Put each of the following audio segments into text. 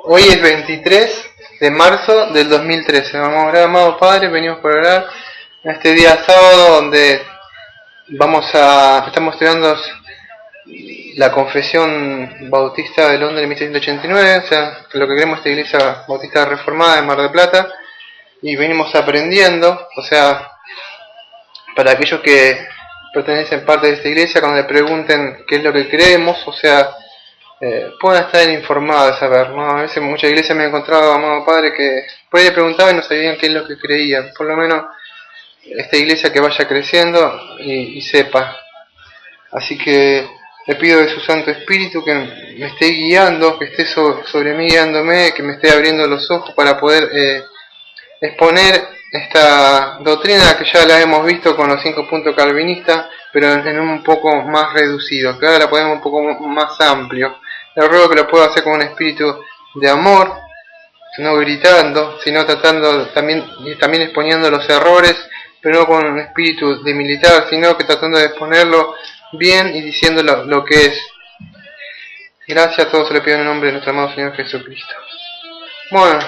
Hoy es 23 de marzo del 2013. Vamos a orar, amado Padre, venimos para orar en este día sábado donde estamos estudiando la confesión bautista de Londres de 1789, o sea, lo que queremos esta iglesia bautista reformada de Mar del Plata, y venimos aprendiendo, o sea, para aquellos que pertenecen parte de esta iglesia, cuando le pregunten qué es lo que creemos, o sea, puedan estar informados de saber, ¿no? A veces muchas iglesias me he encontrado, amado Padre, que por ahí le preguntaban y no sabían qué es lo que creían. Por lo menos esta iglesia que vaya creciendo y sepa. Así que le pido de su Santo Espíritu que me esté guiando, que esté sobre mí guiándome, que me esté abriendo los ojos para poder exponer esta doctrina que ya la hemos visto con los 5 puntos calvinistas, pero en un poco más reducido, que ahora la podemos un poco más amplio. Le ruego que lo pueda hacer con un espíritu de amor, no gritando, sino tratando también exponiendo los errores, pero no con un espíritu de militar, sino que tratando de exponerlo bien y diciendo lo que es. Gracias a todos, se lo pido en el nombre de nuestro amado Señor Jesucristo. Bueno,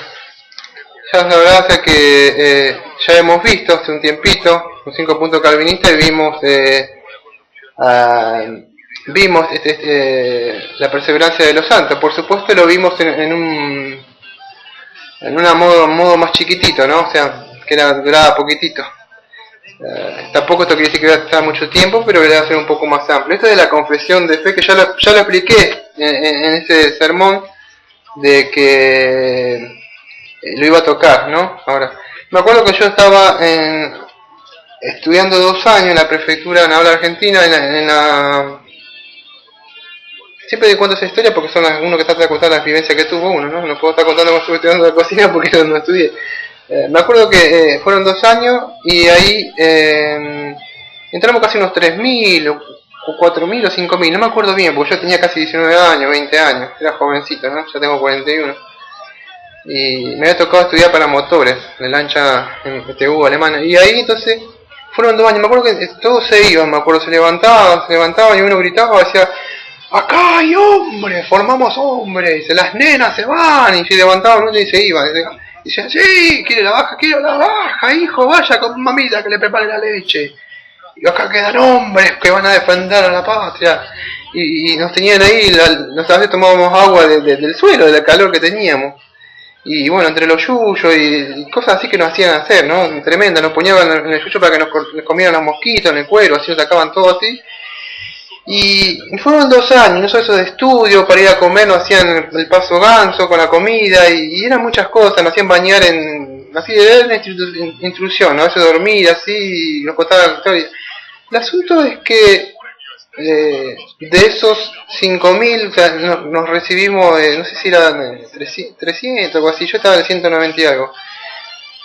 ya la verdad es que ya hemos visto hace un tiempito los 5 puntos calvinistas y vimos la perseverancia de los santos. Por supuesto lo vimos en un modo más chiquitito, ¿no? O sea, que duraba poquitito. Tampoco esto quiere decir que va a estar mucho tiempo, pero va a ser un poco más amplio. Esto de la confesión de fe, que ya lo expliqué en ese sermón, de que lo iba a tocar, ¿no? Ahora, me acuerdo que yo estaba estudiando 2 años en la prefectura en habla argentina, siempre le cuento esa historia porque son uno que trata de contar las vivencias que tuvo uno, ¿no? No puedo estar contando cómo estuve estudiando la cocina porque no estudié. Me acuerdo que fueron 2 años y ahí entramos casi unos 3.000 o 4.000 o 5.000, no me acuerdo bien porque yo tenía casi 19 años, 20 años, era jovencito, ¿no? Ya tengo 41. Y me había tocado estudiar para motores, de lancha en PTU alemana. Y ahí entonces fueron 2 años, me acuerdo que todos se iban, me acuerdo, se levantaban y uno gritaba, decía, acá hay hombres, formamos hombres, las nenas se van, y se levantaban y se iban. Y decían, sí, quiero la baja, hijo, vaya con mamita que le prepare la leche. Y acá quedan hombres que van a defender a la patria. Y nos tenían ahí, a veces tomábamos agua del suelo, del calor que teníamos. Y bueno, entre los yuyos y cosas así que nos hacían hacer, ¿no? Tremenda, nos ponían en el yuyo para que nos comieran los mosquitos en el cuero, así nos sacaban todo así. Y fueron 2 años, no solo eso de estudio, para ir a comer, nos hacían el paso ganso con la comida y eran muchas cosas, nos hacían bañar así de una instrucción, ¿no? A veces dormir así, nos contaban historias. El asunto es que de esos 5.000, o sea, nos recibimos, no sé si eran 300 o algo así, yo estaba en 190 y algo.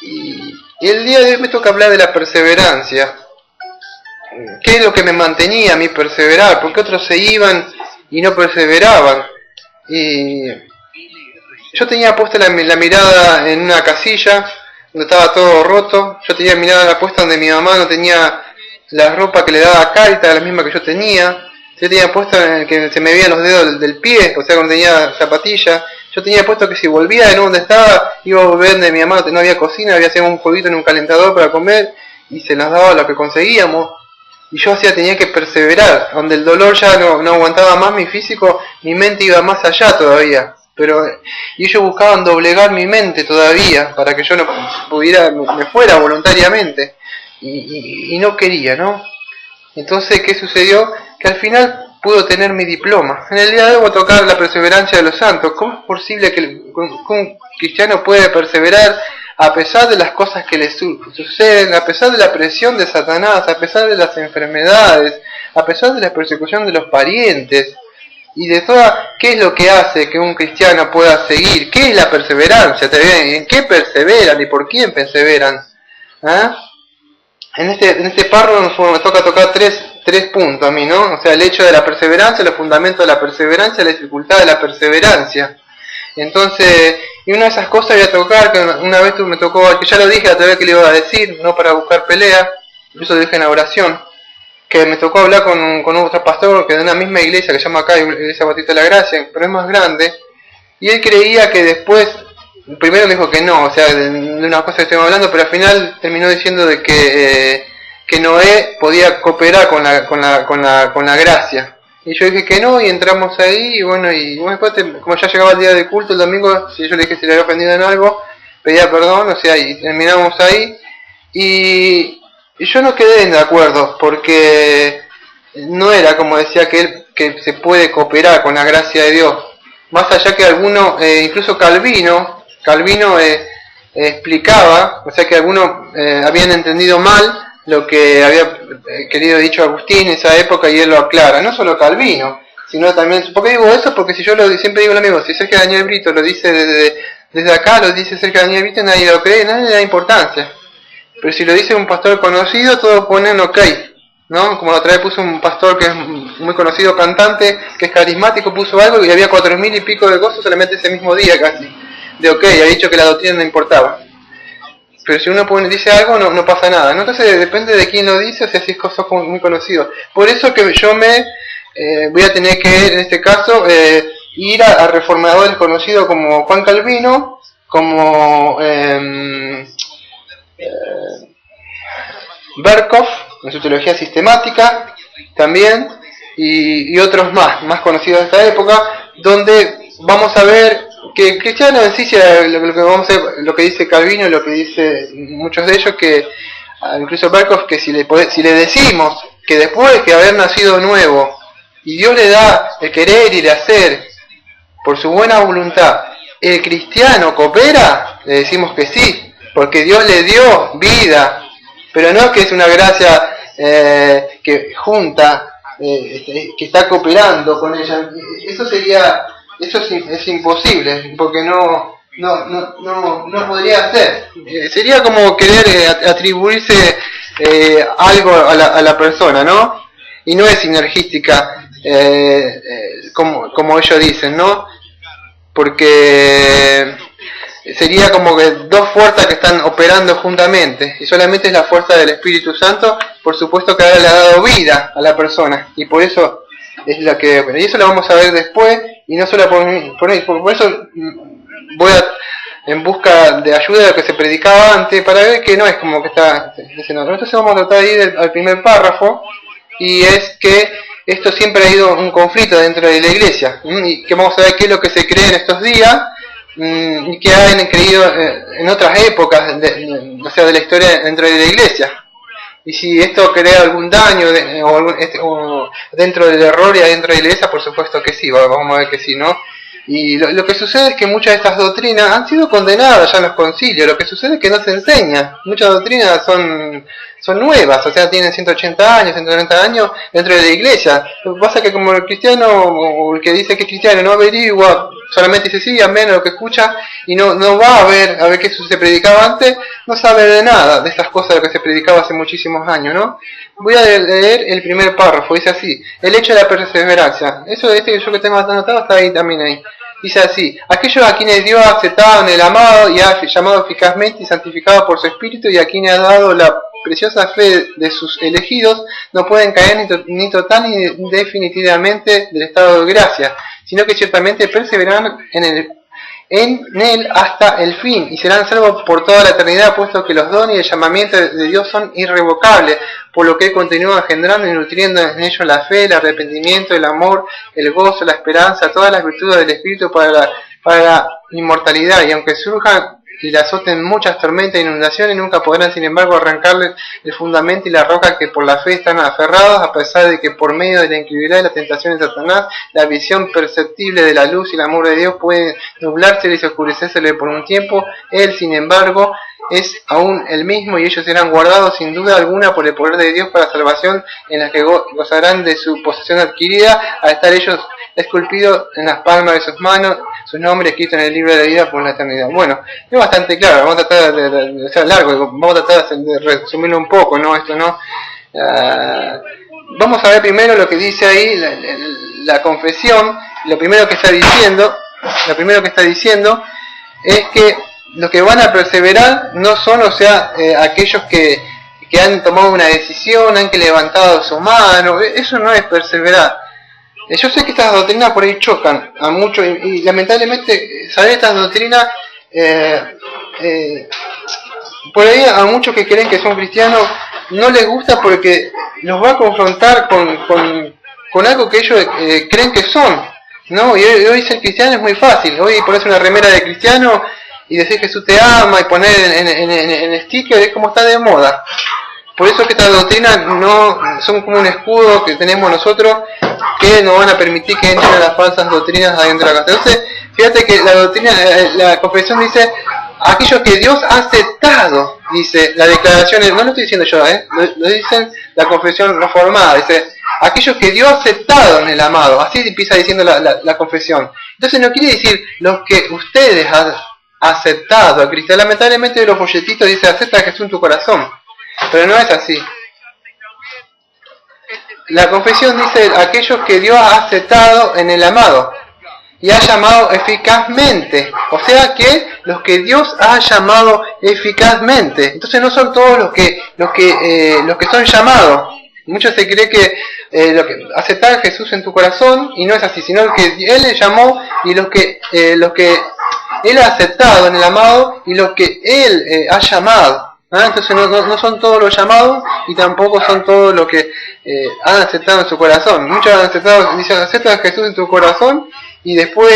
Y el día de hoy me toca hablar de la perseverancia. ¿Qué es lo que me mantenía a mí perseverar? Porque otros se iban y no perseveraban. Y yo tenía puesta la mirada en una casilla donde estaba todo roto. Yo tenía mirada puesta donde mi mamá no tenía la ropa que le daba Carita, la misma que yo tenía. Yo tenía puesto en el que se me veían los dedos del pie, o sea, cuando tenía zapatillas. Yo tenía puesto que si volvía de donde estaba, iba a volver donde mi mamá no había cocina, había hacía un jueguito en un calentador para comer y se nos daba lo que conseguíamos. Y yo tenía que perseverar, donde el dolor ya no aguantaba más mi físico, mi mente iba más allá todavía. Y ellos buscaban doblegar mi mente todavía, para que yo no pudiera, me fuera voluntariamente. Y no quería, ¿no? Entonces, ¿qué sucedió? Que al final pudo tener mi diploma. En el día de hoy voy a tocar la perseverancia de los santos. ¿Cómo es posible que un cristiano puede perseverar a pesar de las cosas que le suceden, a pesar de la presión de Satanás, a pesar de las enfermedades, a pesar de la persecución de los parientes? Y de ¿qué es lo que hace que un cristiano pueda seguir? ¿Qué es la perseverancia? ¿En qué perseveran y por quién perseveran? ¿Ah? En este párrafo me toca tocar tres puntos a mí, ¿no? O sea, el hecho de la perseverancia, los fundamentos de la perseverancia, la dificultad de la perseverancia. Entonces, y una de esas cosas voy a tocar, que una vez me tocó, que ya lo dije, a través que le iba a decir, no para buscar pelea, eso lo dije en la oración. que me tocó hablar con otro pastor que de una misma iglesia que se llama acá Iglesia Bautista de la Gracia, pero es más grande, y él creía que después, primero me dijo que no, o sea, de una cosa que estuvimos hablando, pero al final terminó diciendo de que Noé podía cooperar con la gracia. Y yo dije que no, y entramos ahí, y bueno, después, como ya llegaba el día de culto el domingo, si yo le dije si le había ofendido en algo, pedía perdón, o sea, y terminamos ahí, y yo no quedé de acuerdo, porque no era como decía que se puede cooperar con la gracia de Dios, más allá que algunos, incluso Calvino explicaba, o sea que algunos habían entendido mal lo que había querido dicho Agustín en esa época, y él lo aclara, no solo Calvino, sino también, ¿por qué digo eso? Porque si yo siempre digo lo mismo, si Sergio Daniel Brito lo dice desde acá, lo dice Sergio Daniel Brito, nadie lo cree, nadie le da importancia, pero si lo dice un pastor conocido, todos ponen ok, ¿no? Como la otra vez puso un pastor que es muy conocido, cantante, que es carismático, puso algo y había 4.000 y pico de cosas solamente ese mismo día casi, de ok, ha dicho que la doctrina no importaba. Pero si uno dice algo, no pasa nada, ¿no? Entonces depende de quién lo dice, o sea, si es cosa muy conocido. Por eso que yo voy a tener que, en este caso, ir a reformadores conocidos como Juan Calvino, como Berkhoff, en su teología sistemática, también, y otros más conocidos de esta época, donde vamos a ver que el cristiano en sí, lo que dice Calvino, lo que dice muchos de ellos, que incluso Berkhoff, que si le decimos que después de haber nacido nuevo y Dios le da el querer y el hacer por su buena voluntad, el cristiano coopera, le decimos que sí, porque Dios le dio vida, pero no es que es una gracia que junta, que está cooperando con ella. Eso es imposible, porque no podría ser. Sería como querer atribuirse algo a la persona, ¿no? Y no es sinergística, como ellos dicen, ¿no? Porque sería como que dos fuerzas que están operando juntamente, y solamente es la fuerza del Espíritu Santo, por supuesto, que ahora le ha dado vida a la persona, y por eso es la que, y eso lo vamos a ver después, y no solo por eso voy en busca de ayuda de lo que se predicaba antes, para ver que no es como que está diciendo. Entonces vamos a tratar de ir al primer párrafo, y es que esto siempre ha ido un conflicto dentro de la iglesia, y que vamos a ver qué es lo que se cree en estos días, y que han creído en otras épocas de la historia dentro de la iglesia, y si esto crea algún daño o dentro del error y adentro de la iglesia, por supuesto que sí, vamos a ver que sí, ¿no? Y lo que sucede es que muchas de estas doctrinas han sido condenadas ya en los concilios. Lo que sucede es que no se enseña. Muchas doctrinas son nuevas, o sea, tienen 180 años, 190 años dentro de la iglesia. Lo que pasa es que como el cristiano, o el que dice que es cristiano, no averigua, solamente dice sí, amén, lo que escucha, y no va a ver qué se predicaba antes, no sabe de nada de estas cosas de lo que se predicaba hace muchísimos años, ¿no? Voy a leer el primer párrafo, dice así: el hecho de la perseverancia. Eso que yo que tengo anotado está ahí también ahí. Dice así: aquellos a quienes Dios ha aceptado en el amado y ha llamado eficazmente y santificado por su Espíritu, y a quienes ha dado la preciosa fe de sus elegidos, no pueden caer ni total ni definitivamente del estado de gracia, sino que ciertamente perseverarán en él hasta el fin, y serán salvos por toda la eternidad, puesto que los dones y el llamamiento de Dios son irrevocables, por lo que Él continúa engendrando y nutriendo en ellos la fe, el arrepentimiento, el amor, el gozo, la esperanza, todas las virtudes del Espíritu para la inmortalidad. Y aunque surjan y le azoten muchas tormentas e inundaciones, nunca podrán sin embargo arrancarles el fundamento y la roca que por la fe están aferrados, a pesar de que por medio de la incredulidad y la tentación de Satanás, la visión perceptible de la luz y el amor de Dios puede nublarse y oscurecérsele por un tiempo. Él, sin embargo, es aún el mismo, y ellos serán guardados sin duda alguna por el poder de Dios para salvación, en la que gozarán de su posesión adquirida, al estar ellos esculpidos en las palmas de sus manos, su nombre escrito en el libro de la vida por la eternidad. Bueno, es bastante claro, vamos a tratar de ser largo, vamos a tratar de resumirlo un poco, ¿no? Esto, ¿no? Vamos a ver primero lo que dice ahí la confesión. Lo primero que está diciendo es que los que van a perseverar no son, aquellos que que han tomado una decisión, han que levantado su mano. Eso no es perseverar. Yo sé que estas doctrinas por ahí chocan a muchos y lamentablemente saber estas doctrinas por ahí a muchos que creen que son cristianos no les gusta porque los va a confrontar con algo que ellos creen que son, ¿no? Y hoy ser cristiano es muy fácil. Hoy pones una remera de cristiano y decir Jesús te ama y poner en sticker es como está de moda. Por eso que estas doctrinas no son como un escudo que tenemos nosotros que nos van a permitir que entren las falsas doctrinas adentro de la casa. Entonces, fíjate que la doctrina, la confesión dice aquellos que Dios ha aceptado, dice la declaración, no lo estoy diciendo yo, lo dicen la confesión reformada, dice aquellos que Dios ha aceptado en el amado, así empieza diciendo la confesión. Entonces no quiere decir los que ustedes han aceptado a Cristo. Lamentablemente los folletitos dice acepta a Jesús en tu corazón, pero no es así. La confesión dice aquellos que Dios ha aceptado en el amado y ha llamado eficazmente, o sea que los que Dios ha llamado eficazmente. Entonces no son todos los que son llamados. Muchos se cree que aceptar a Jesús en tu corazón y no es así, sino que Él le llamó y los que Él ha aceptado en el amado y los que Él ha llamado. Entonces no son todos los llamados y tampoco son todos los que han aceptado en su corazón. Muchos han aceptado, dicen acepta a Jesús en tu corazón y después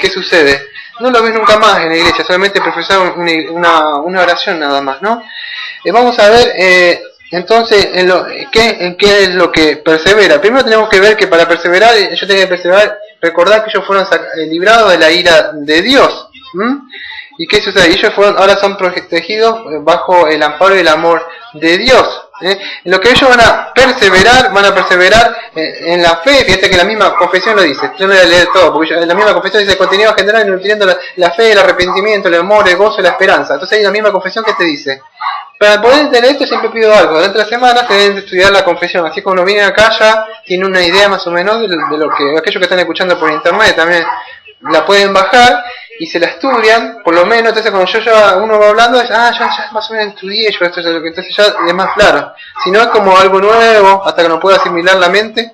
¿qué sucede? No lo ves nunca más en la iglesia, solamente profesar una oración nada más, ¿no? Vamos a ver entonces en qué es lo que persevera. Primero tenemos que ver que para perseverar, yo tenía que perseverar, recordar que ellos fueron librados de la ira de Dios. ¿Y qué sucede? Ellos ahora son protegidos bajo el amparo y el amor de Dios. En lo que ellos van a perseverar en la fe. Fíjate que la misma confesión lo dice. Yo no voy a leer todo, porque la misma confesión dice contenido general nutriendo la fe, el arrepentimiento, el amor, el gozo y la esperanza. Entonces hay la misma confesión que te dice. Para poder entender esto siempre pido algo. Durante la semana se deben estudiar la confesión. Así como uno viene acá ya tiene una idea más o menos de lo que aquellos que están escuchando por internet también la pueden bajar y se la estudian, por lo menos. Entonces cuando uno va hablando, ya más o menos estudié yo esto, entonces ya es más claro. Si no es como algo nuevo, hasta que no pueda asimilar la mente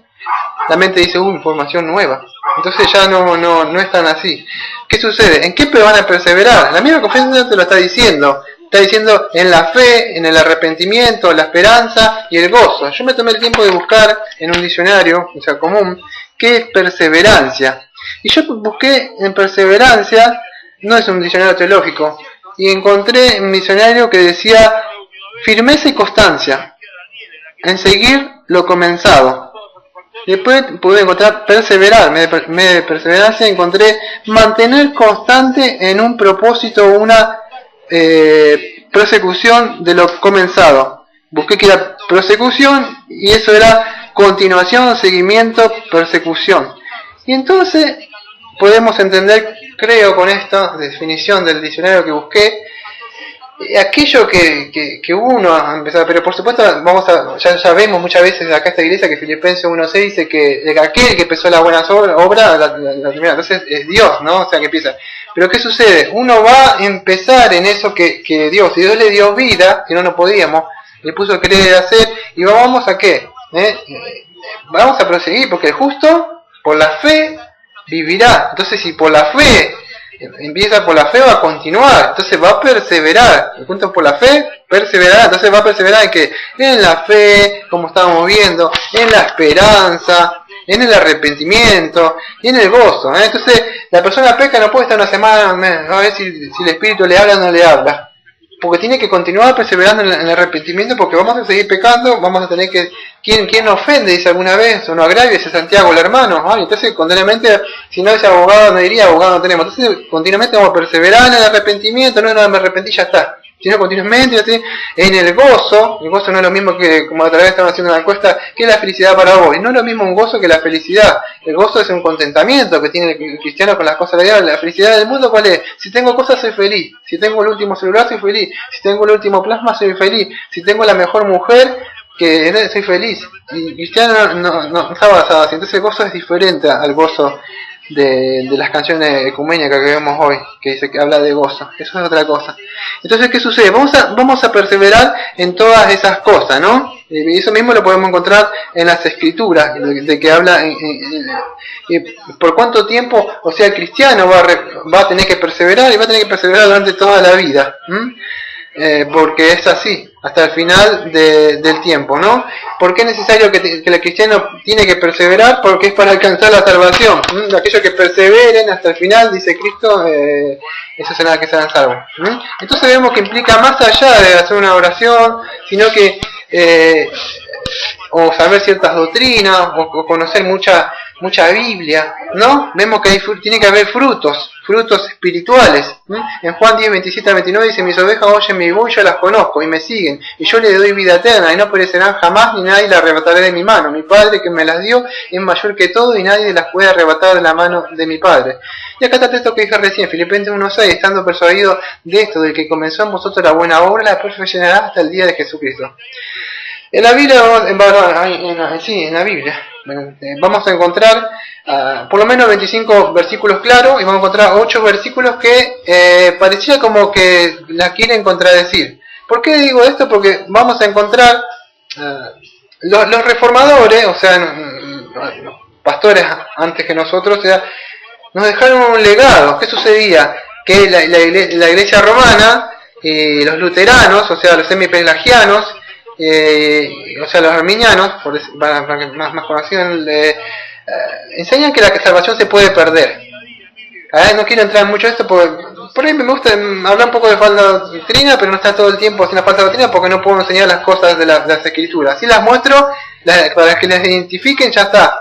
dice, información nueva. Entonces ya no es tan así. ¿Qué sucede? ¿En qué van a perseverar? La misma confesión te lo está diciendo. Está diciendo en la fe, en el arrepentimiento, la esperanza y el gozo. Yo me tomé el tiempo de buscar en un diccionario, o sea, común, qué es perseverancia. Y yo busqué en perseverancia, no es un diccionario teológico, y encontré un diccionario que decía firmeza y constancia en seguir lo comenzado. Después pude encontrar perseverar, de perseverancia encontré mantener constante en un propósito o una persecución de lo comenzado. Busqué que era persecución y eso era continuación, seguimiento, persecución. Y entonces podemos entender, creo, con esta definición del diccionario que busqué, aquello que uno ha empezado, pero por supuesto ya vemos muchas veces acá esta iglesia que Filipenses 1.6 dice que aquel que empezó la buena obra, la primera, entonces es Dios, ¿no? O sea que empieza. Pero ¿qué sucede? Uno va a empezar en eso que Dios le dio vida, que no lo podíamos, le puso querer hacer, y vamos a ¿qué? Vamos a proseguir, porque el justo por la fe vivirá. Entonces si por la fe empieza por la fe, va a continuar, entonces va a perseverar. El punto por la fe, perseverará. Entonces va a perseverar en que en la fe, como estábamos viendo, en la esperanza, en el arrepentimiento y en el gozo. Entonces la persona peca, no puede estar una semana a ver si el Espíritu le habla o no le habla, porque tiene que continuar perseverando en el arrepentimiento, porque vamos a seguir pecando, vamos a tener que... ¿Quién ofende? Dice alguna vez, o no agravia, dice Santiago el hermano. Entonces continuamente, si no es abogado, no diría abogado no tenemos. Entonces continuamente vamos a perseverar en el arrepentimiento, no me arrepentí, ya está. Sino continuamente en el gozo no es lo mismo que, como otra vez estamos haciendo una encuesta, que es la felicidad para vos. Y no es lo mismo un gozo que la felicidad. El gozo es un contentamiento que tiene el cristiano con las cosas de Dios. La felicidad del mundo, ¿cuál es? Si tengo cosas, soy feliz. Si tengo el último celular, soy feliz. Si tengo el último plasma, soy feliz. Si tengo la mejor mujer, soy feliz. Y cristiano no está basado así. Entonces el gozo es diferente al gozo de las canciones ecuménicas que vemos hoy, que dice que habla de gozo. Eso es otra cosa. Entonces, ¿qué sucede? Vamos a perseverar en todas esas cosas, ¿no? Y eso mismo lo podemos encontrar en las escrituras, de que habla por cuánto tiempo, o sea, el cristiano va a tener que perseverar, y va a tener que perseverar durante toda la vida. Porque es así, hasta el final del tiempo, ¿no? ¿Por qué es necesario que el cristiano tiene que perseverar? Porque es para alcanzar la salvación. Aquellos que perseveren hasta el final, dice Cristo, esos serán los que serán salvos. Entonces vemos que implica más allá de hacer una oración, sino que o saber ciertas doctrinas, o conocer mucha Biblia, ¿no? Vemos que tiene que haber frutos espirituales. En Juan 10, 27 a 29 dice: mis ovejas oyen mi voz, yo las conozco y me siguen, y yo les doy vida eterna, y no perecerán jamás, ni nadie las arrebatará de mi mano. Mi Padre que me las dio es mayor que todo, y nadie las puede arrebatar de la mano de mi Padre. Y acá está esto que dije recién, Filipenses 1:6: estando persuadido de esto, del que comenzó en vosotros la buena obra, la perfeccionará hasta el día de Jesucristo. En la Biblia, en la Biblia, vamos a encontrar por lo menos 25 versículos claros, y vamos a encontrar 8 versículos que parecía como que la quieren contradecir. ¿Por qué digo esto? Porque vamos a encontrar los reformadores, o sea, los pastores antes que nosotros, o sea, nos dejaron un legado. ¿Qué sucedía? Que la iglesia romana, los luteranos, o sea, los semipelagianos, o sea, los arminianos, para que más conocidos, enseñan que la salvación se puede perder. No quiero entrar mucho en esto porque por ahí me gusta hablar un poco de falsa doctrina, pero no está todo el tiempo haciendo falsa doctrina porque no puedo enseñar las cosas de las escrituras. Si las muestro, para que las identifiquen, ya está.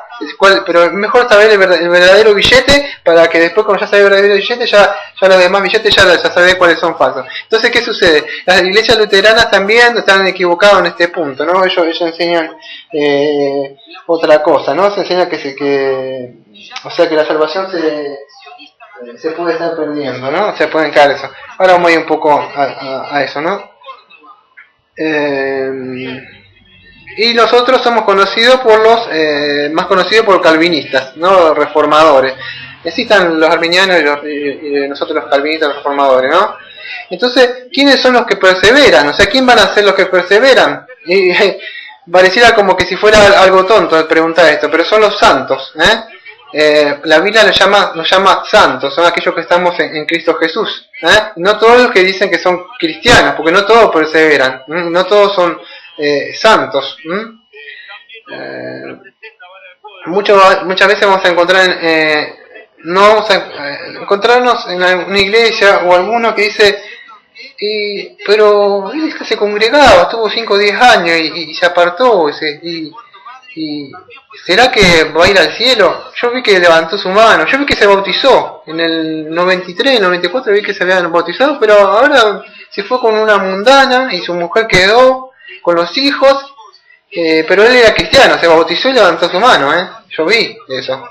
Pero es mejor saber el verdadero billete, para que después, cuando ya sabes el verdadero billete, ya los demás billetes ya sabes cuáles son falsos. Entonces, ¿qué sucede? Las iglesias luteranas también están equivocadas en este punto, ¿no? Ellos enseñan otra cosa, ¿no? Se enseña o sea, que la salvación se puede estar perdiendo, ¿no? Se pueden caer eso. Ahora vamos a ir un poco a eso, ¿no? Y nosotros somos conocidos más conocidos por calvinistas, ¿no? Reformadores. Existan los arminianos y nosotros los calvinistas, los reformadores, ¿no? Entonces, ¿quiénes son los que perseveran? O sea, ¿quién van a ser los que perseveran? Y pareciera como que si fuera algo tonto preguntar esto, pero son los santos, la Biblia nos llama santos, son aquellos que estamos en Cristo Jesús. No todos los que dicen que son cristianos, porque no todos perseveran, no todos son santos. Muchas veces vamos a encontrar no vamos a encontrarnos en una iglesia o alguno que dice: pero él se congregaba, estuvo 5 o 10 años y se apartó, y ¿será que va a ir al cielo? Yo vi que levantó su mano, yo vi que se bautizó en el 93, el 94 vi que se habían bautizado, pero ahora se fue con una mundana y su mujer quedó con los hijos, pero él era cristiano, se bautizó y levantó su mano, yo vi eso.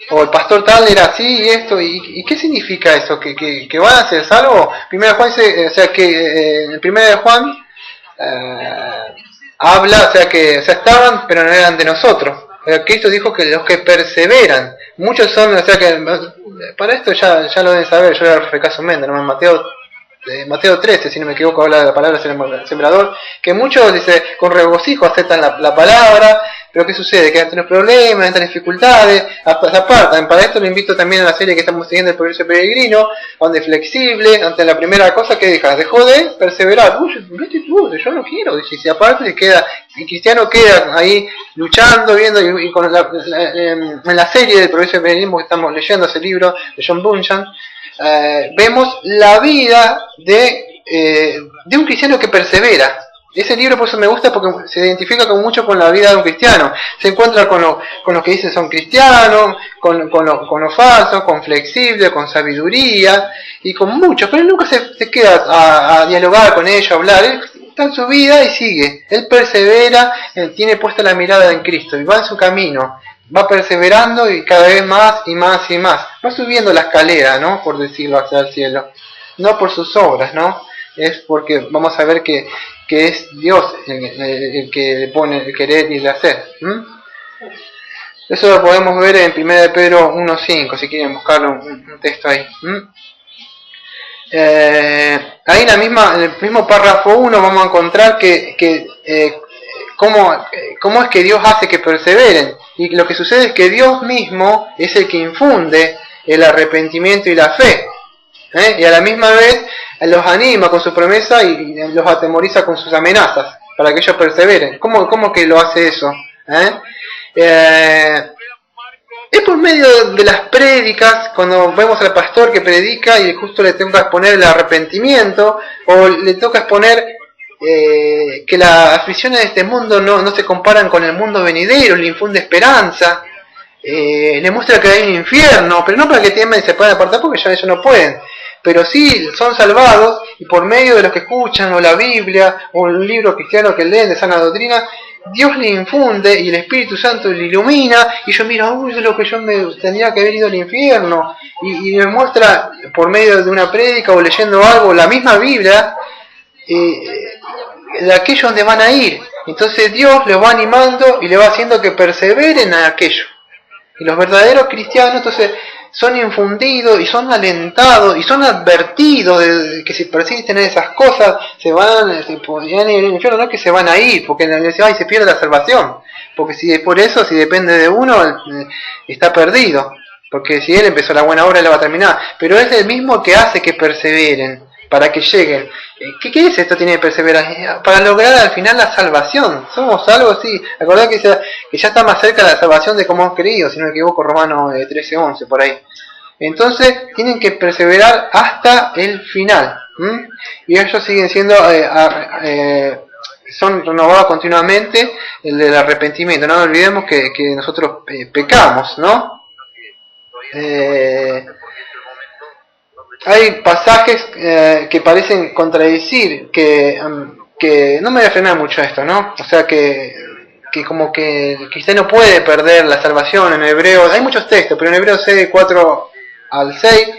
O el pastor tal era así y esto, ¿y qué significa eso? ¿Que van a ser salvos? Primera Juan dice, o sea, que en el primero de Juan habla, o sea, estaban, pero no eran de nosotros. Cristo dijo que los que perseveran, muchos son, o sea, que para esto ya lo deben saber, yo era recaso Méndez, ¿no? Mateo 13, si no me equivoco, habla de la palabra sembrador, que muchos, dice, con regocijo aceptan la palabra, pero ¿qué sucede? Que ante los problemas, ante las dificultades, se apartan. Para esto lo invito también a la serie que estamos siguiendo, el Progreso Peregrino, donde es flexible, ante la primera cosa que dejó de perseverar. Yo no quiero, dice, si aparte queda, el cristiano queda ahí luchando, viendo, y con en la serie del Progreso Peregrinismo que estamos leyendo, ese libro de John Bunyan, vemos la vida de un cristiano que persevera. Ese libro por eso me gusta, porque se identifica mucho con la vida de un cristiano. Se encuentra con los que dicen son cristianos, con los falsos, con flexible, con sabiduría y con muchos, pero él nunca se queda a dialogar con ellos, a hablar. Él está en su vida y sigue. Él persevera, tiene puesta la mirada en Cristo y va en su camino. Va perseverando y cada vez más y más y más. Va subiendo la escalera, ¿no? Por decirlo, hacia el cielo. No por sus obras, ¿no? Es porque vamos a ver que es Dios el que le pone el querer y el hacer. Eso lo podemos ver en 1 de Pedro 1.5, si quieren buscarlo, un texto ahí. Ahí en el mismo párrafo 1 vamos a encontrar cómo es que Dios hace que perseveren. Y lo que sucede es que Dios mismo es el que infunde el arrepentimiento y la fe. Y a la misma vez los anima con su promesa y los atemoriza con sus amenazas para que ellos perseveren. ¿Cómo que lo hace eso? Es por medio de las prédicas, cuando vemos al pastor que predica y justo le toca exponer el arrepentimiento, o le toca exponer que las aflicciones de este mundo no se comparan con el mundo venidero, le infunde esperanza, le muestra que hay un infierno, pero no para que temen y se puedan apartar porque ya ellos no pueden. Pero sí son salvados y por medio de los que escuchan o la Biblia o un libro cristiano que leen de sana doctrina, Dios le infunde y el Espíritu Santo le ilumina y yo miro, uy, es lo que yo me tendría que haber ido al infierno y me muestra por medio de una prédica o leyendo algo, la misma Biblia, de aquello donde van a ir. Entonces Dios los va animando y le va haciendo que perseveren en aquello. Y los verdaderos cristianos entonces son infundidos y son alentados y son advertidos de que si persisten en esas cosas se podrían ir al infierno, no es que se van a ir porque se pierde la salvación, porque si es por eso, si depende de uno, está perdido, porque si él empezó la buena obra, él la va a terminar, pero es el mismo que hace que perseveren para que lleguen. ¿Qué es esto? Tiene que perseverar para lograr al final la salvación. Somos algo así. Acordad que ya está más cerca la salvación de como hemos creído, si no me equivoco, Romanos 13:11 por ahí. Entonces tienen que perseverar hasta el final. Y ellos siguen siendo son renovados continuamente el del arrepentimiento. No olvidemos que nosotros pecamos, ¿no? Hay pasajes que parecen contradecir, que no me voy a frenar mucho a esto, ¿no? O sea que como que el cristiano puede perder la salvación. En Hebreos, hay muchos textos, pero en Hebreos 6, 4 al 6,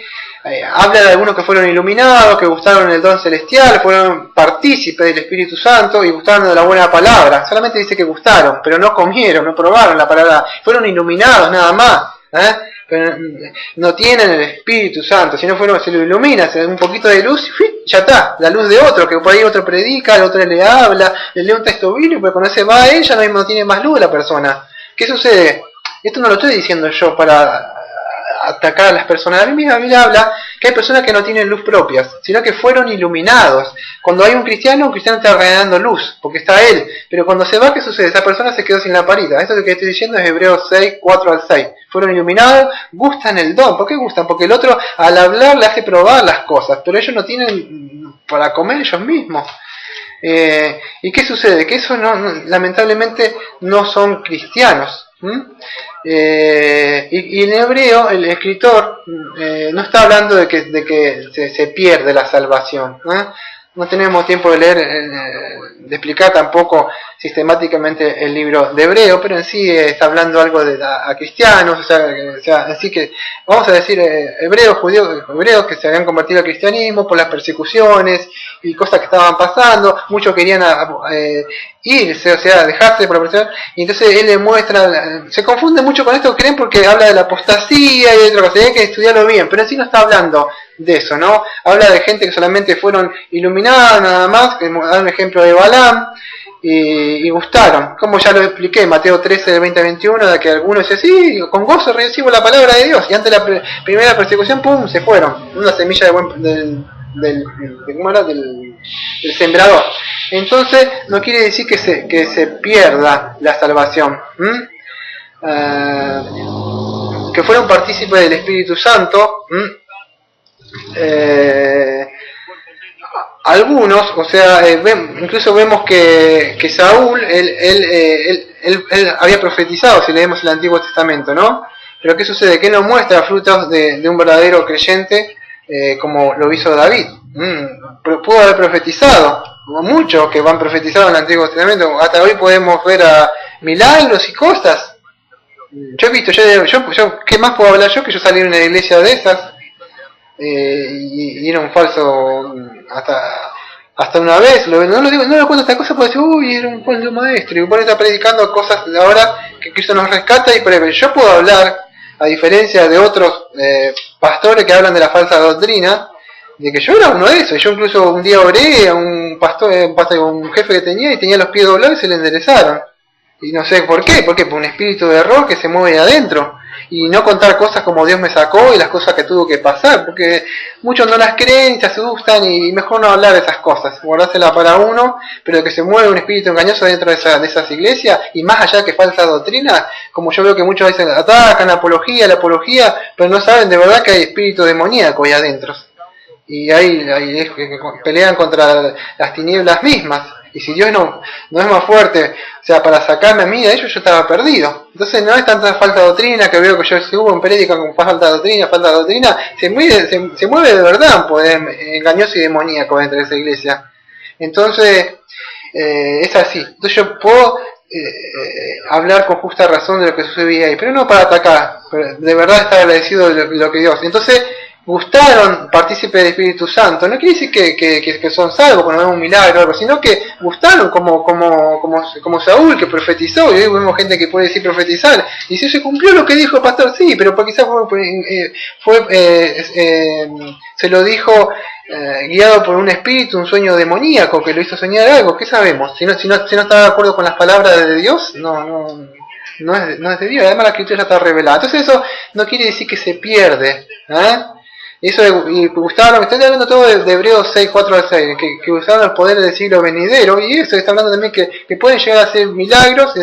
habla de algunos que fueron iluminados, que gustaron el don celestial, fueron partícipes del Espíritu Santo y gustaron de la buena palabra. Solamente dice que gustaron, pero no comieron, no probaron la palabra, fueron iluminados nada más. Pero no tienen el Espíritu Santo, si no se lo ilumina, se da un poquito de luz y ya está, la luz de otro, que por ahí otro predica, el otro le habla, le lee un texto bíblico, pero cuando se va a ella no tiene más luz la persona. ¿Qué sucede? Esto no lo estoy diciendo yo para atacar a las personas. La Biblia habla que hay personas que no tienen luz propias, sino que fueron iluminados. Cuando hay un cristiano está regalando luz, porque está él. Pero cuando se va, ¿qué sucede? Esa persona se quedó sin la parita. Esto que estoy diciendo es Hebreos 6, 4 al 6. Fueron iluminados, gustan el don. ¿Por qué gustan? Porque el otro al hablar le hace probar las cosas, pero ellos no tienen para comer ellos mismos. ¿Y qué sucede? Que eso lamentablemente no son cristianos. Y en hebreo el escritor no está hablando de que se pierde la salvación. No tenemos tiempo de leer, de explicar tampoco sistemáticamente el libro de Hebreo, pero en sí está hablando algo a cristianos, o sea, así que vamos a decir hebreos que se habían convertido al cristianismo por las persecuciones y cosas que estaban pasando. Muchos querían irse, o sea, dejarse por la persecución, y entonces él le muestra, se confunde mucho con esto, creen, porque habla de la apostasía y de otra cosa, hay que estudiarlo bien, pero en sí no está hablando de eso, ¿no? Habla de gente que solamente fueron iluminadas nada más, que da un ejemplo de Balaam, y gustaron, como ya lo expliqué, Mateo 13, del 20 al 21, de que algunos dicen, sí, con gozo recibo la palabra de Dios, y antes de la primera persecución, pum, se fueron, una semilla del sembrador. Entonces no quiere decir que se pierda la salvación, que fueron partícipes del Espíritu Santo. Algunos, o sea, incluso vemos que Saúl, él había profetizado, si leemos el Antiguo Testamento, ¿no? Pero ¿qué sucede? Que él no muestra frutos de un verdadero creyente, como lo hizo David. Pero pudo haber profetizado, muchos que van profetizados en el Antiguo Testamento. Hasta hoy podemos ver a milagros y cosas. Yo he visto, yo ¿qué más puedo hablar yo? Que yo salí de una iglesia de esas, y era un falso, Hasta una vez, no lo digo, no lo cuento esta cosa porque decir, uy, era un buen maestro, y por eso está predicando cosas de ahora que Cristo nos rescata, y por ejemplo, yo puedo hablar, a diferencia de otros pastores que hablan de la falsa doctrina, de que yo era uno de esos. Yo incluso un día oré a un pastor, un jefe que tenía, y tenía los pies doblados y se le enderezaron. Y no sé por qué, por un espíritu de error que se mueve adentro. Y no contar cosas como Dios me sacó y las cosas que tuvo que pasar, porque muchos no las creen, se asustan, y mejor no hablar de esas cosas, guardársela para uno. Pero que se mueve un espíritu engañoso dentro de esas iglesias, y más allá que falsa doctrina, como yo veo que muchos dicen, atacan la apología, pero no saben de verdad que hay espíritu demoníaco ahí adentro. Y ahí pelean contra las tinieblas mismas. Y si Dios no es más fuerte, o sea, para sacarme a mí de ellos, yo estaba perdido. Entonces no es tanta falta de doctrina, que veo que yo subo en prédica con falta de doctrina, se mueve de verdad un poder engañoso y demoníaco dentro de esa iglesia. Entonces, es así. Entonces yo puedo hablar con justa razón de lo que sucedía ahí, pero no para atacar, pero de verdad estar agradecido de lo que Dios. Entonces, gustaron partícipes del Espíritu Santo. No quiere decir que son salvos cuando ven un milagro o algo, sino que gustaron como Saúl, que profetizó. Y hoy vemos gente que puede decir profetizar, y si se cumplió lo que dijo el pastor, sí, pero quizás se lo dijo guiado por un espíritu, un sueño demoníaco que lo hizo soñar algo. ¿Qué sabemos? Si no está de acuerdo con las palabras de Dios, no es de Dios. Además la escritura ya está revelada. Entonces eso no quiere decir que se pierde, Eso y Gustavo, me estoy hablando todo de Hebreos 6, 4 al 6, que usaron el poder del siglo venidero, y eso está hablando también que pueden llegar a hacer milagros,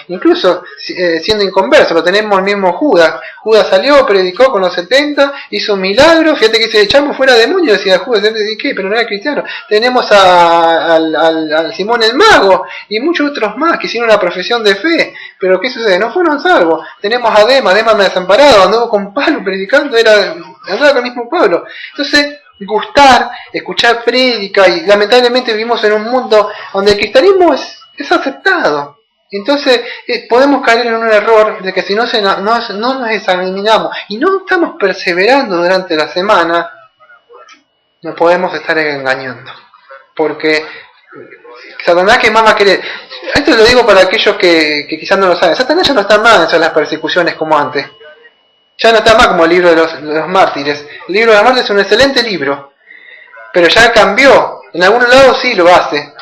incluso siendo inconversos. Lo tenemos el mismo Judas. Judas salió, predicó con los 70, hizo milagros. Fíjate que se echamos fuera demonios, decía Judas, ¿qué? Pero no era cristiano. Tenemos al Simón el Mago y muchos otros más que hicieron una profesión de fe, pero ¿qué sucede? No fueron salvos. Tenemos a Demas me desamparado, anduvo con Pablo predicando, andaba con el mismo pueblo. Entonces, gustar, escuchar prédica, y lamentablemente vivimos en un mundo donde el cristianismo es aceptado. Entonces podemos caer en un error de que si no nos examinamos y no estamos perseverando durante la semana, nos podemos estar engañando. Porque Satanás, que más va a querer, esto lo digo para aquellos que quizás no lo saben, Satanás ya no está más en las persecuciones como antes. Ya no está más como el libro de los mártires. El libro de los mártires es un excelente libro, pero ya cambió. En algunos lados sí lo hace,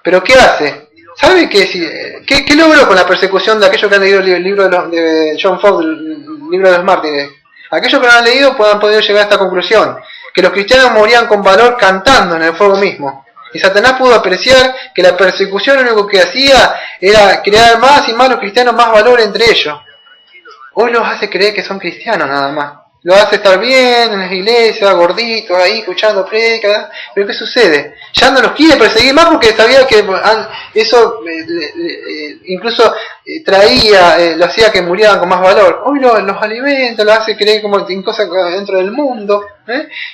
pero ¿qué hace? ¿Sabe qué logró con la persecución de aquellos que han leído el libro de John Fox, el libro de los mártires? Aquellos que lo han leído han podido llegar a esta conclusión: que los cristianos morían con valor cantando en el fuego mismo. Y Satanás pudo apreciar que la persecución lo único que hacía era crear más y más los cristianos, más valor entre ellos. Hoy los hace creer que son cristianos nada más. Los hace estar bien en las iglesias, gorditos ahí, escuchando prédicas. Pero ¿qué sucede? Ya no los quiere perseguir más porque sabía que eso incluso lo hacía que murieran con más valor. Hoy los alimenta, los hace creer como en cosas dentro del mundo.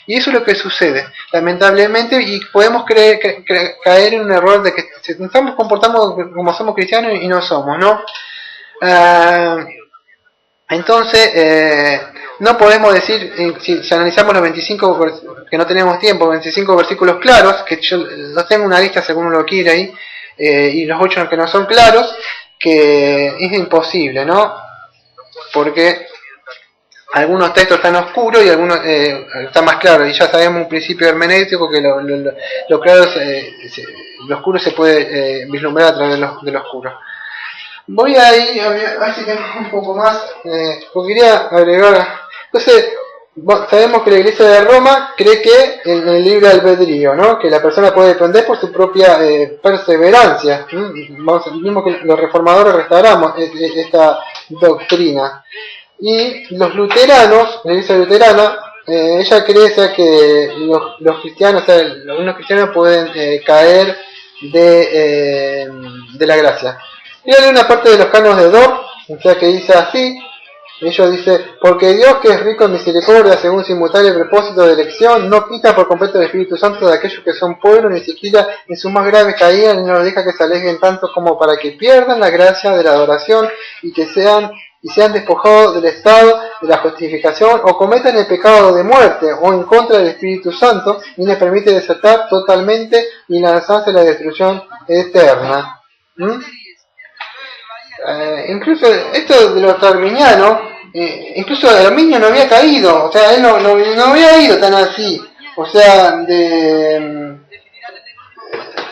Y eso es lo que sucede, lamentablemente, y podemos caer en un error de que estamos comportando como somos cristianos y no somos, ¿no? Entonces, no podemos decir, si analizamos los 25, que no tenemos tiempo, 25 versículos claros, que yo los tengo una lista según uno lo quiere ahí, y los 8 que no son claros, que es imposible, ¿no? Porque algunos textos están oscuros y algunos están más claros, y ya sabemos un principio hermenéutico que lo claro, lo oscuro se puede vislumbrar a través de lo oscuro. Voy a ir a ver si tenemos un poco más, porque quería agregar. Entonces, sabemos que la Iglesia de Roma cree que en el libre albedrío, ¿no? Que la persona puede depender por su propia perseverancia. Mismo que los reformadores restauramos esta doctrina. Y los luteranos, la Iglesia luterana, ella cree que los cristianos, algunos cristianos pueden caer de la gracia. Y hay una parte de los canos de Dort, o sea, que dice así. Ellos dicen: porque Dios, que es rico en misericordia según su inmutable propósito de elección, no quita por completo el Espíritu Santo de aquellos que son pueblos, ni siquiera en sus más graves caídas, ni nos deja que se alejen tanto como para que pierdan la gracia de la adoración y que sean y sean despojados del estado de la justificación o cometan el pecado de muerte o en contra del Espíritu Santo y les permite desatar totalmente y lanzarse a la destrucción eterna. Incluso esto de los arminianos, incluso Arminio no había caído, o sea, él no había ido tan así, o sea,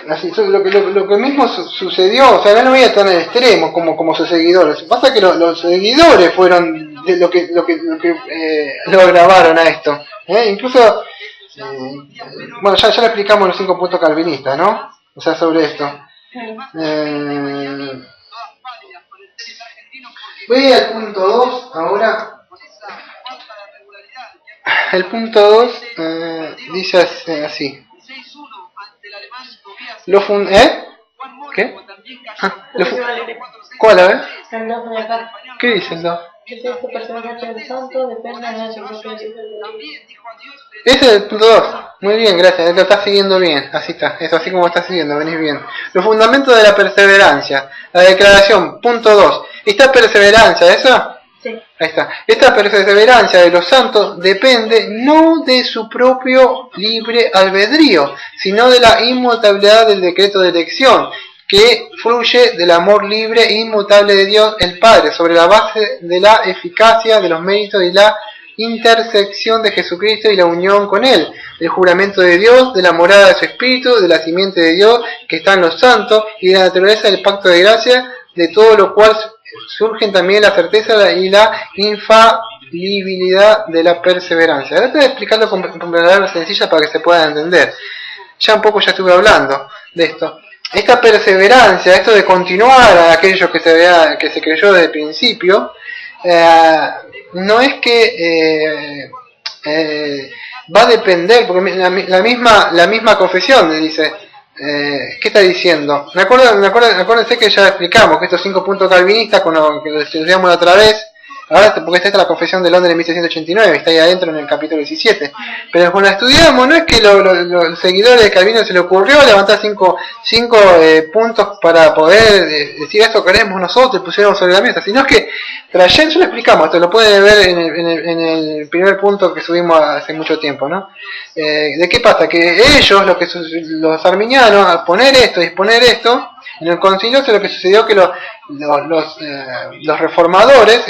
así, lo que mismo sucedió, o sea, él no había tan extremo como sus seguidores. Pasa que los seguidores fueron de lo que lo grabaron a esto. Incluso, bueno, ya lo explicamos los 5 puntos calvinistas, ¿no? O sea, sobre esto. Voy al punto 2 ahora. El punto 2 dice así. ¿Qué? ¿Cuál, a ver? ¿Qué dice el 2? Ese es el punto 2. Muy bien, gracias. Lo estás siguiendo bien. Así está. Eso así como estás siguiendo. Venís bien. Los fundamentos de la perseverancia. La declaración. Punto 2. ¿Esta perseverancia, eso? Sí. Ahí está. Esta perseverancia de los santos depende no de su propio libre albedrío, sino de la inmutabilidad del decreto de elección, que fluye del amor libre e inmutable de Dios el Padre, sobre la base de la eficacia de los méritos y la intersección de Jesucristo y la unión con Él, del juramento de Dios, de la morada de su Espíritu, de la simiente de Dios que está en los santos y de la naturaleza del pacto de gracia, de todo lo cual surgen también la certeza y la infalibilidad de la perseverancia. Ahora estoy explicando con palabras sencillas para que se pueda entender. Ya un poco ya estuve hablando de esto. Esta perseverancia, esto de continuar a aquello que se creyó desde el principio, no es que va a depender, porque la misma confesión dice, ¿qué está diciendo? Acuérdense que ya explicamos que estos 5 puntos calvinistas, con lo que estudiamos la otra vez, ahora porque esta es la confesión de Londres de 1689, está ahí adentro en el capítulo 17. Pero cuando la estudiamos, no es que los seguidores de Calvino se le ocurrió levantar 5 puntos para poder decir esto queremos nosotros y pusiéramos sobre la mesa, sino que trayendo, ya lo explicamos, esto lo pueden ver en el primer punto que subimos hace mucho tiempo, ¿no? ¿De qué pasa? Que ellos, los arminianos, al poner esto y exponer esto, en el concilio lo que sucedió que los reformadores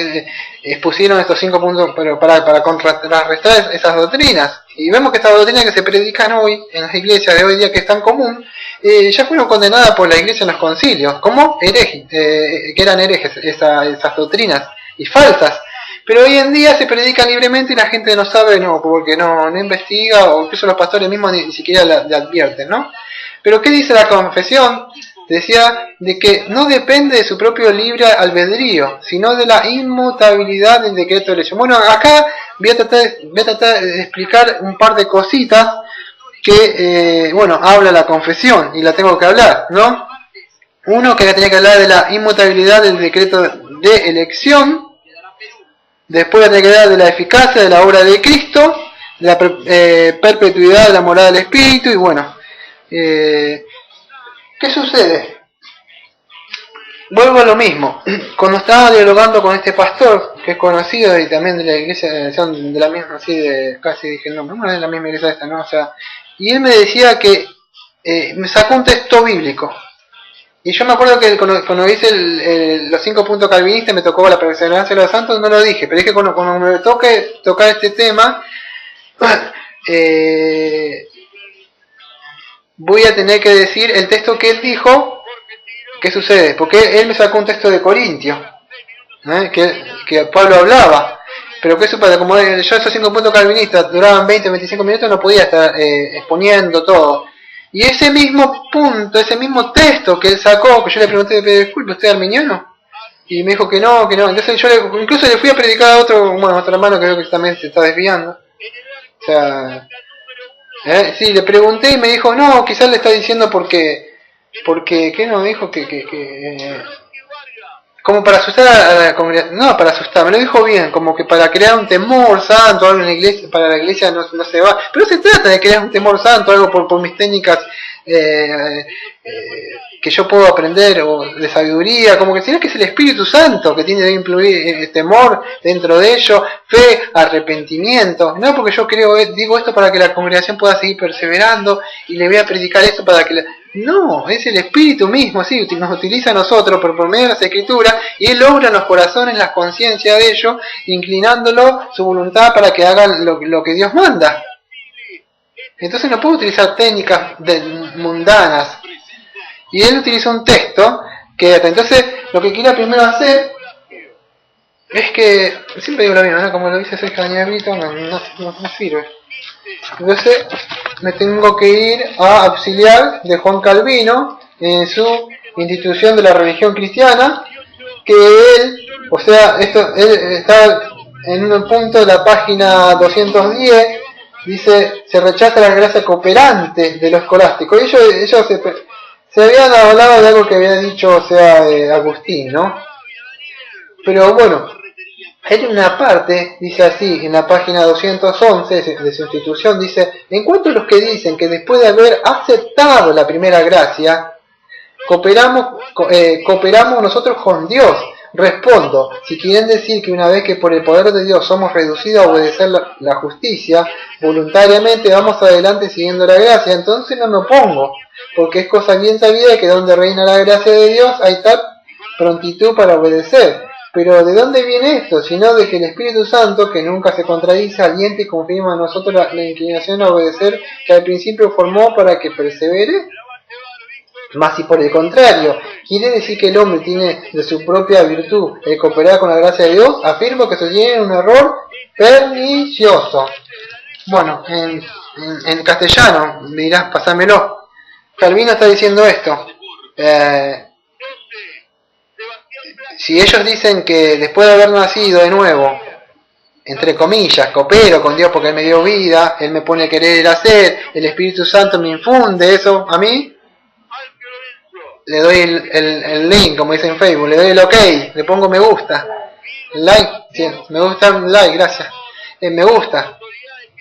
expusieron estos 5 puntos para contrarrestar esas doctrinas. Y vemos que estas doctrinas que se predican hoy en las iglesias de hoy día, que es tan común, ya fueron condenadas por la iglesia en los concilios como herejes, que eran herejes esas doctrinas y falsas. Pero hoy en día se predican libremente y la gente no sabe, porque no investiga, o incluso los pastores mismos ni siquiera le advierten, ¿no? Pero ¿qué dice la confesión? Decía de que no depende de su propio libre albedrío, sino de la inmutabilidad del decreto de elección. Bueno, acá voy a tratar de explicar un par de cositas que, habla la confesión, y la tengo que hablar, ¿no? Uno, que tenía que hablar de la inmutabilidad del decreto de elección. Después tenía que hablar de la eficacia de la obra de Cristo, de la perpetuidad de la morada del Espíritu, y bueno, ¿qué sucede? Vuelvo a lo mismo. Cuando estaba dialogando con este pastor, que es conocido y también de la iglesia, son de la misma, así casi dije el nombre, no es de la misma iglesia esta, ¿no? O sea, y él me decía que me sacó un texto bíblico. Y yo me acuerdo que cuando hice los 5 puntos calvinistas, me tocó la perseverancia de los santos, no lo dije, pero es que cuando me toque tocar este tema, voy a tener que decir el texto que él dijo. ¿Qué sucede? Porque él me sacó un texto de Corintios, que Pablo hablaba, pero que eso para como yo esos 5 puntos calvinistas duraban 20-25 minutos, no podía estar exponiendo todo. Y ese mismo punto, ese mismo texto que él sacó, que yo le pregunté, disculpe, ¿usted es arminiano? Y me dijo que no. Entonces yo incluso le fui a predicar a otro hermano que creo que también se está desviando. O sea, sí, le pregunté y me dijo, no, quizás le está diciendo porque ¿qué no? Dijo que como para asustar a la comunidad, no para asustar, me lo dijo bien, como que para crear un temor santo, algo en la iglesia, para la iglesia no se va, pero se trata de crear un temor santo, algo por mis técnicas que yo puedo aprender o de sabiduría, como que sino que es el Espíritu Santo que tiene que incluir temor dentro de ello, fe, arrepentimiento. No porque yo digo esto para que la congregación pueda seguir perseverando y le voy a predicar esto para que no, es el Espíritu mismo, sí, nos utiliza a nosotros por medio de las Escrituras y Él obra en los corazones la conciencia de ellos, inclinándolo su voluntad para que hagan lo que Dios manda. Entonces no puedo utilizar técnicas mundanas. Y él utilizó un texto que entonces lo que quiero primero hacer es que, siempre digo lo mismo, ¿no? Como lo dice Sergio Danielito, no sirve. Entonces me tengo que ir a auxiliar de Juan Calvino en su institución de la religión cristiana, que él, o sea, él está en un punto de la página 210, dice, se rechaza la gracia cooperante de lo escolástico. Y ellos se habían hablado de algo que había dicho, o sea, Agustín, ¿no? Pero bueno, hay una parte, dice así, en la página 211 de su institución, dice, en cuanto a los que dicen que después de haber aceptado la primera gracia, cooperamos nosotros con Dios. Respondo, si quieren decir que una vez que por el poder de Dios somos reducidos a obedecer la justicia, voluntariamente vamos adelante siguiendo la gracia, entonces no me opongo, porque es cosa bien sabida que donde reina la gracia de Dios hay tal prontitud para obedecer. Pero ¿de dónde viene esto? Sino de que el Espíritu Santo, que nunca se contradice, alienta y confirma en nosotros la inclinación a obedecer que al principio formó para que persevere. Más si por el contrario, quiere decir que el hombre tiene de su propia virtud el cooperar con la gracia de Dios, afirmo que se tiene un error pernicioso. Bueno, en castellano, me dirás, pasámelo. Calvino está diciendo esto. Si ellos dicen que después de haber nacido de nuevo, entre comillas, coopero con Dios porque Él me dio vida, Él me pone a querer y hacer, el Espíritu Santo me infunde eso a mí, le doy el link, como dice en Facebook, le doy el OK, le pongo me gusta, like, sí, me gusta, like, gracias, me gusta.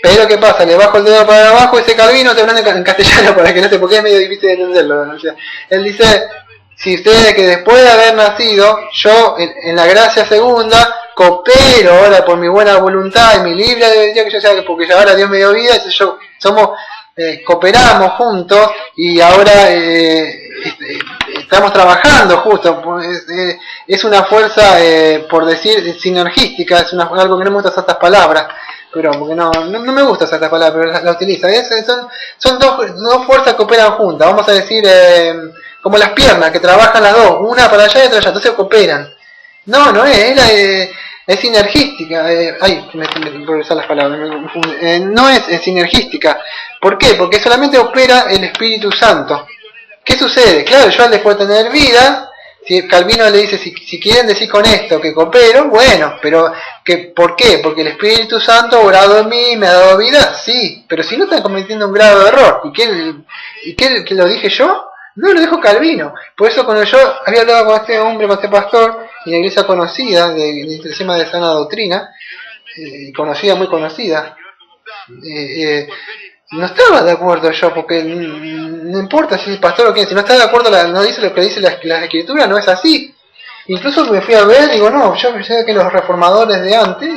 Pero ¿qué pasa? Le bajo el dedo para abajo, ese Calvino te hablan en castellano para que no sé por qué es medio difícil de entenderlo, ¿no? O sea, él dice, si ustedes que después de haber nacido, yo en la gracia segunda, coopero ahora por mi buena voluntad y mi libre albedrío, que yo sea, porque ya ahora Dios me dio vida, entonces cooperamos juntos y ahora estamos trabajando justo, es una fuerza, por decir, sinergística, es algo que no me gusta usar estas palabras, pero porque no me gusta usar estas palabras, pero la utiliza. Son dos fuerzas que operan juntas, vamos a decir, como las piernas, que trabajan las dos, una para allá y otra allá, entonces cooperan. No es sinergística, por usar las palabras, no es sinergística. ¿Por qué? Porque solamente opera el Espíritu Santo. ¿Qué sucede? Claro, yo al después de tener vida, si Calvino le dice, si quieren decir con esto que coopero, bueno, pero ¿por qué? Porque el Espíritu Santo ha obrado en mí, me ha dado vida, sí, pero si no están cometiendo un grado de error, ¿y qué lo dije yo? No, lo dijo Calvino. Por eso cuando yo había hablado con este hombre, con este pastor, en la iglesia conocida, del sistema de sana doctrina, muy conocida, no estaba de acuerdo yo, porque no importa si es pastor o quién, si no está de acuerdo, no dice lo que dice la escritura, no es así. Incluso me fui a ver, digo, no, yo sé que los reformadores de antes,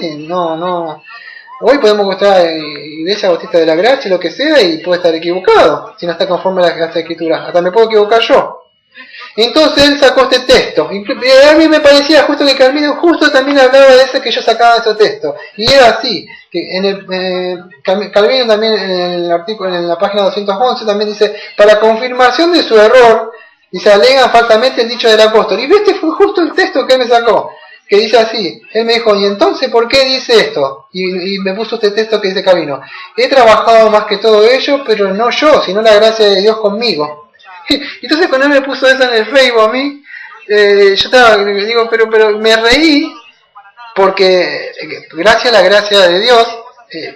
hoy podemos estar en Iglesia Bautista de la Gracia, lo que sea, y puede estar equivocado, si no está conforme a las escrituras, hasta me puedo equivocar yo. Entonces él sacó este texto, y a mí me parecía justo que Calvino justo también hablaba de ese que yo sacaba de ese texto, y era así, que Calvino también en el artículo, en la página 211 también dice, para confirmación de su error, dice, alegan falsamente el dicho del apóstol, y este fue justo el texto que él me sacó, que dice así, él me dijo, ¿y entonces por qué dice esto? Y me puso este texto que dice Calvino, he trabajado más que todo ello, pero no yo, sino la gracia de Dios conmigo. Entonces cuando él me puso eso en el Facebook a mí, yo digo, pero me reí, porque gracias a la gracia de Dios,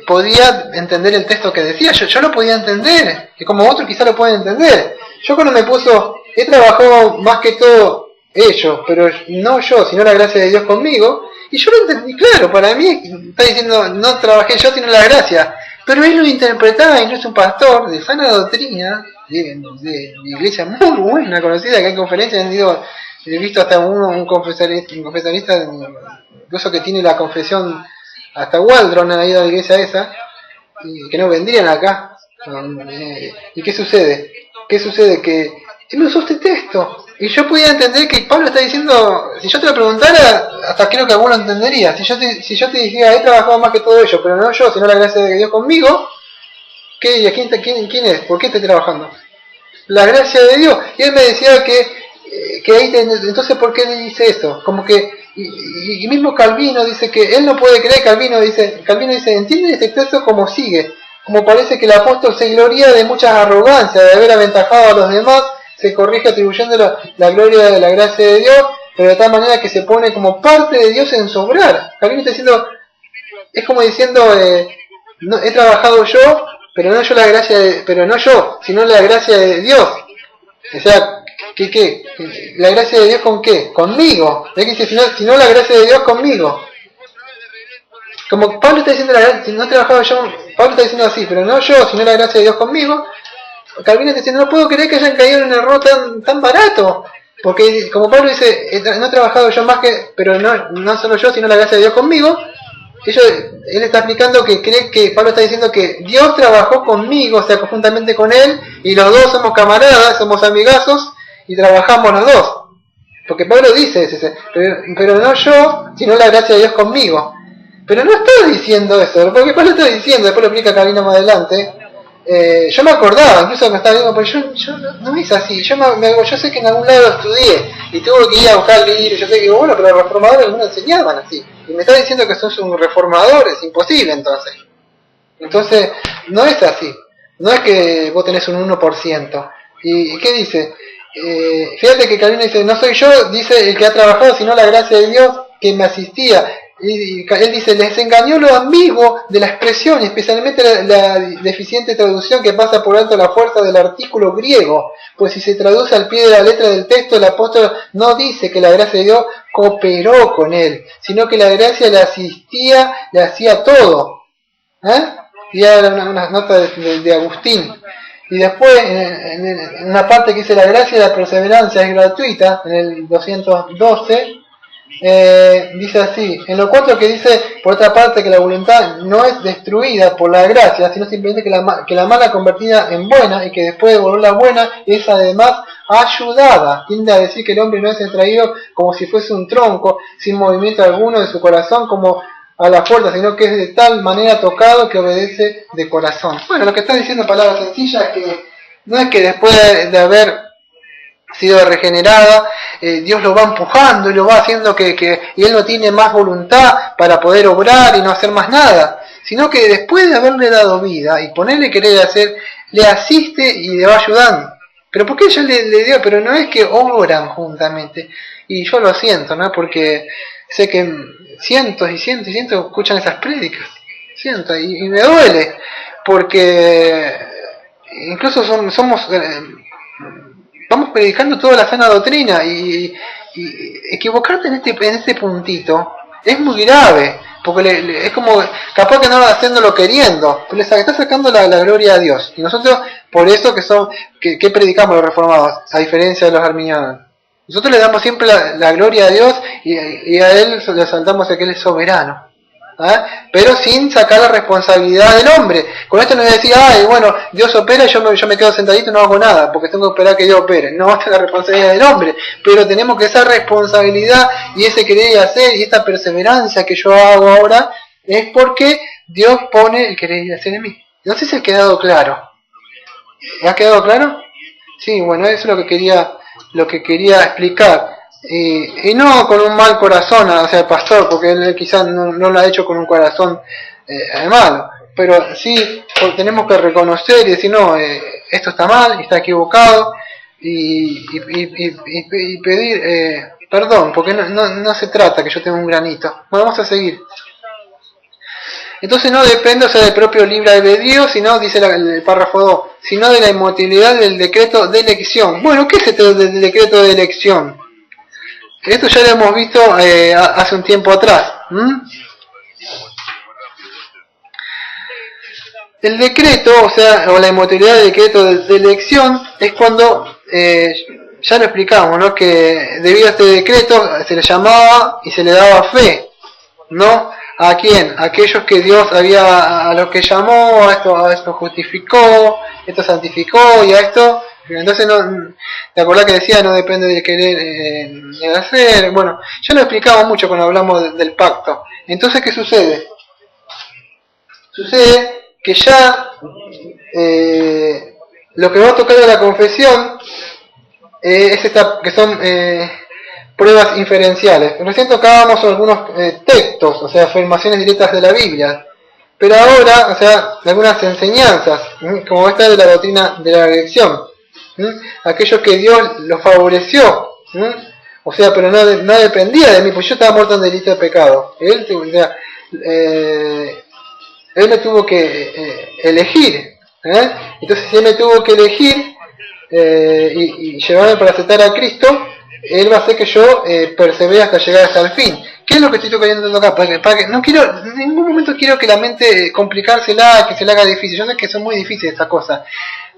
podía entender el texto que decía, yo lo podía entender, que como otros quizá lo pueden entender. Yo cuando me puso, he trabajado más que todo ellos, pero no yo, sino la gracia de Dios conmigo, y yo lo entendí claro, para mí está diciendo, no trabajé yo, sino la gracia. Pero él lo interpretaba, incluso un pastor de sana doctrina, de iglesia muy buena, conocida, que hay conferencias, he visto hasta un confesionista, incluso que tiene la confesión, hasta Waldron ha ido a la iglesia esa, y que no vendrían acá. ¿Y qué sucede? ¿Qué sucede? Que él usó este texto. Y yo podía entender que Pablo está diciendo, si yo te lo preguntara, hasta creo que alguno entendería. Si yo te dijera, he trabajado más que todo ello, pero no yo, sino la gracia de Dios conmigo, ¿qué? ¿Y quién es? ¿Por qué estoy trabajando? La gracia de Dios. Y él me decía que ahí, entonces, ¿por qué le dice eso? Como que, y mismo Calvino dice que él no puede creer, Calvino dice, entiende este texto como sigue. Como parece que el apóstol se gloria de muchas arrogancias, de haber aventajado a los demás, se corrige atribuyendo la gloria de la gracia de Dios, pero de tal manera que se pone como parte de Dios en sobrar. Calvino está diciendo, es como diciendo, no, he trabajado yo, pero no yo, sino la gracia de Dios. O sea, ¿qué? ¿La gracia de Dios con qué? Conmigo. ¿Ves que dice, si no la gracia de Dios conmigo? Como Pablo está diciendo, si no he trabajado yo, Pablo está diciendo así, pero no yo, sino la gracia de Dios conmigo. Calvino está diciendo, no puedo creer que hayan caído en un error tan barato. Porque como Pablo dice, no he trabajado yo más que, pero no solo yo, sino la gracia de Dios conmigo. Él está explicando que cree que Pablo está diciendo que Dios trabajó conmigo, o sea, conjuntamente con él, y los dos somos camaradas, somos amigazos, y trabajamos los dos. Porque Pablo dice, pero no yo, sino la gracia de Dios conmigo. Pero no estoy diciendo eso, porque Pablo está diciendo, después lo explica Calvino más adelante. Yo me acordaba, incluso me estaba viendo, pero yo no es así. Yo sé que en algún lado estudié y tuve que ir a buscar libros. Yo sé que, bueno, pero los reformadores no enseñaban así. Y me está diciendo que sos un reformador, es imposible entonces. Entonces, no es así. No es que vos tenés un 1%. ¿Y qué dice? Fíjate que Calvino dice, no soy yo, dice el que ha trabajado, sino la gracia de Dios que me asistía. Y él dice, les engañó lo ambiguo de la expresión, especialmente la deficiente traducción que pasa por alto la fuerza del artículo griego, pues si se traduce al pie de la letra del texto, el apóstol no dice que la gracia de Dios cooperó con él, sino que la gracia le asistía, le hacía todo. Y era una nota de Agustín. Y después, en una parte que dice la gracia y la perseverancia es gratuita, en el 212, dice así, en lo cuatro que dice, por otra parte, que la voluntad no es destruida por la gracia, sino simplemente que la mala convertida en buena, y que después de volverla buena, es además ayudada. Tiende a decir que el hombre no es extraído como si fuese un tronco, sin movimiento alguno de su corazón, como a la fuerza, sino que es de tal manera tocado que obedece de corazón. Bueno, lo que está diciendo en palabras sencillas es que no es que después de haber sido regenerada, Dios lo va empujando y lo va haciendo y él no tiene más voluntad para poder obrar y no hacer más nada, sino que después de haberle dado vida y ponerle querer hacer, le asiste y le va ayudando. Pero porque ella le dio, pero no es que obran juntamente, y yo lo siento, ¿no? Porque sé que cientos y cientos y cientos escuchan esas prédicas, siento, y me duele, porque incluso somos vamos predicando toda la sana doctrina y equivocarte en este puntito es muy grave, porque es como capaz que no lo haciéndolo queriendo, pero le está sacando la gloria a Dios. Y nosotros, por eso que predicamos los reformados, a diferencia de los arminianos, nosotros le damos siempre la gloria a Dios y a Él le saltamos a que Él es soberano. Pero sin sacar la responsabilidad del hombre. Con esto no es decir, ay, bueno, Dios opera y yo me quedo sentadito y no hago nada, porque tengo que esperar que Dios opere. No, esta es la responsabilidad del hombre, pero tenemos que esa responsabilidad y ese querer hacer y esta perseverancia que yo hago ahora es porque Dios pone el querer hacer en mí. No sé si ha quedado claro. ¿Ha quedado claro? Sí, bueno, eso es lo que quería explicar. Y no con un mal corazón hacia el pastor, porque él quizás no lo ha hecho con un corazón malo, pero sí tenemos que reconocer y decir, no, esto está mal, está equivocado, y pedir perdón, porque no se trata que yo tenga un granito. Bueno, vamos a seguir. Entonces no depende, del propio libre albedrío, sino, dice el párrafo 2, sino de la inmutabilidad del decreto de elección. Bueno, ¿qué es esto del decreto de elección? Esto ya lo hemos visto hace un tiempo atrás. El decreto, o sea, o la inmutabilidad del decreto de elección es cuando, ya lo explicamos, ¿no? Que debido a este decreto se le llamaba y se le daba fe, ¿no? ¿A quién? A aquellos que Dios había, a los que llamó, a esto justificó, esto santificó y a esto. Entonces, no, ¿te acordás que decía no depende del querer del hacer? Bueno, ya lo explicamos mucho cuando hablamos del pacto. Entonces, ¿qué sucede? Sucede que ya lo que va a tocar de la confesión es esta, que son pruebas inferenciales. Recién tocábamos algunos textos, o sea, afirmaciones directas de la Biblia. Pero ahora, o sea, algunas enseñanzas, como esta de la doctrina de la elección. Aquellos que Dios los favoreció. O sea, pero no dependía de mí, pues yo estaba muerto en delito de pecado. Él me tuvo que elegir. Entonces, si él me tuvo que elegir y llevarme para aceptar a Cristo, él va a hacer que yo persevere hasta llegar hasta el fin. ¿Qué es lo que estoy tocando acá? Para que no quiero, en ningún momento quiero que la mente complicársela, que se la haga difícil. Yo sé que son muy difíciles estas cosas.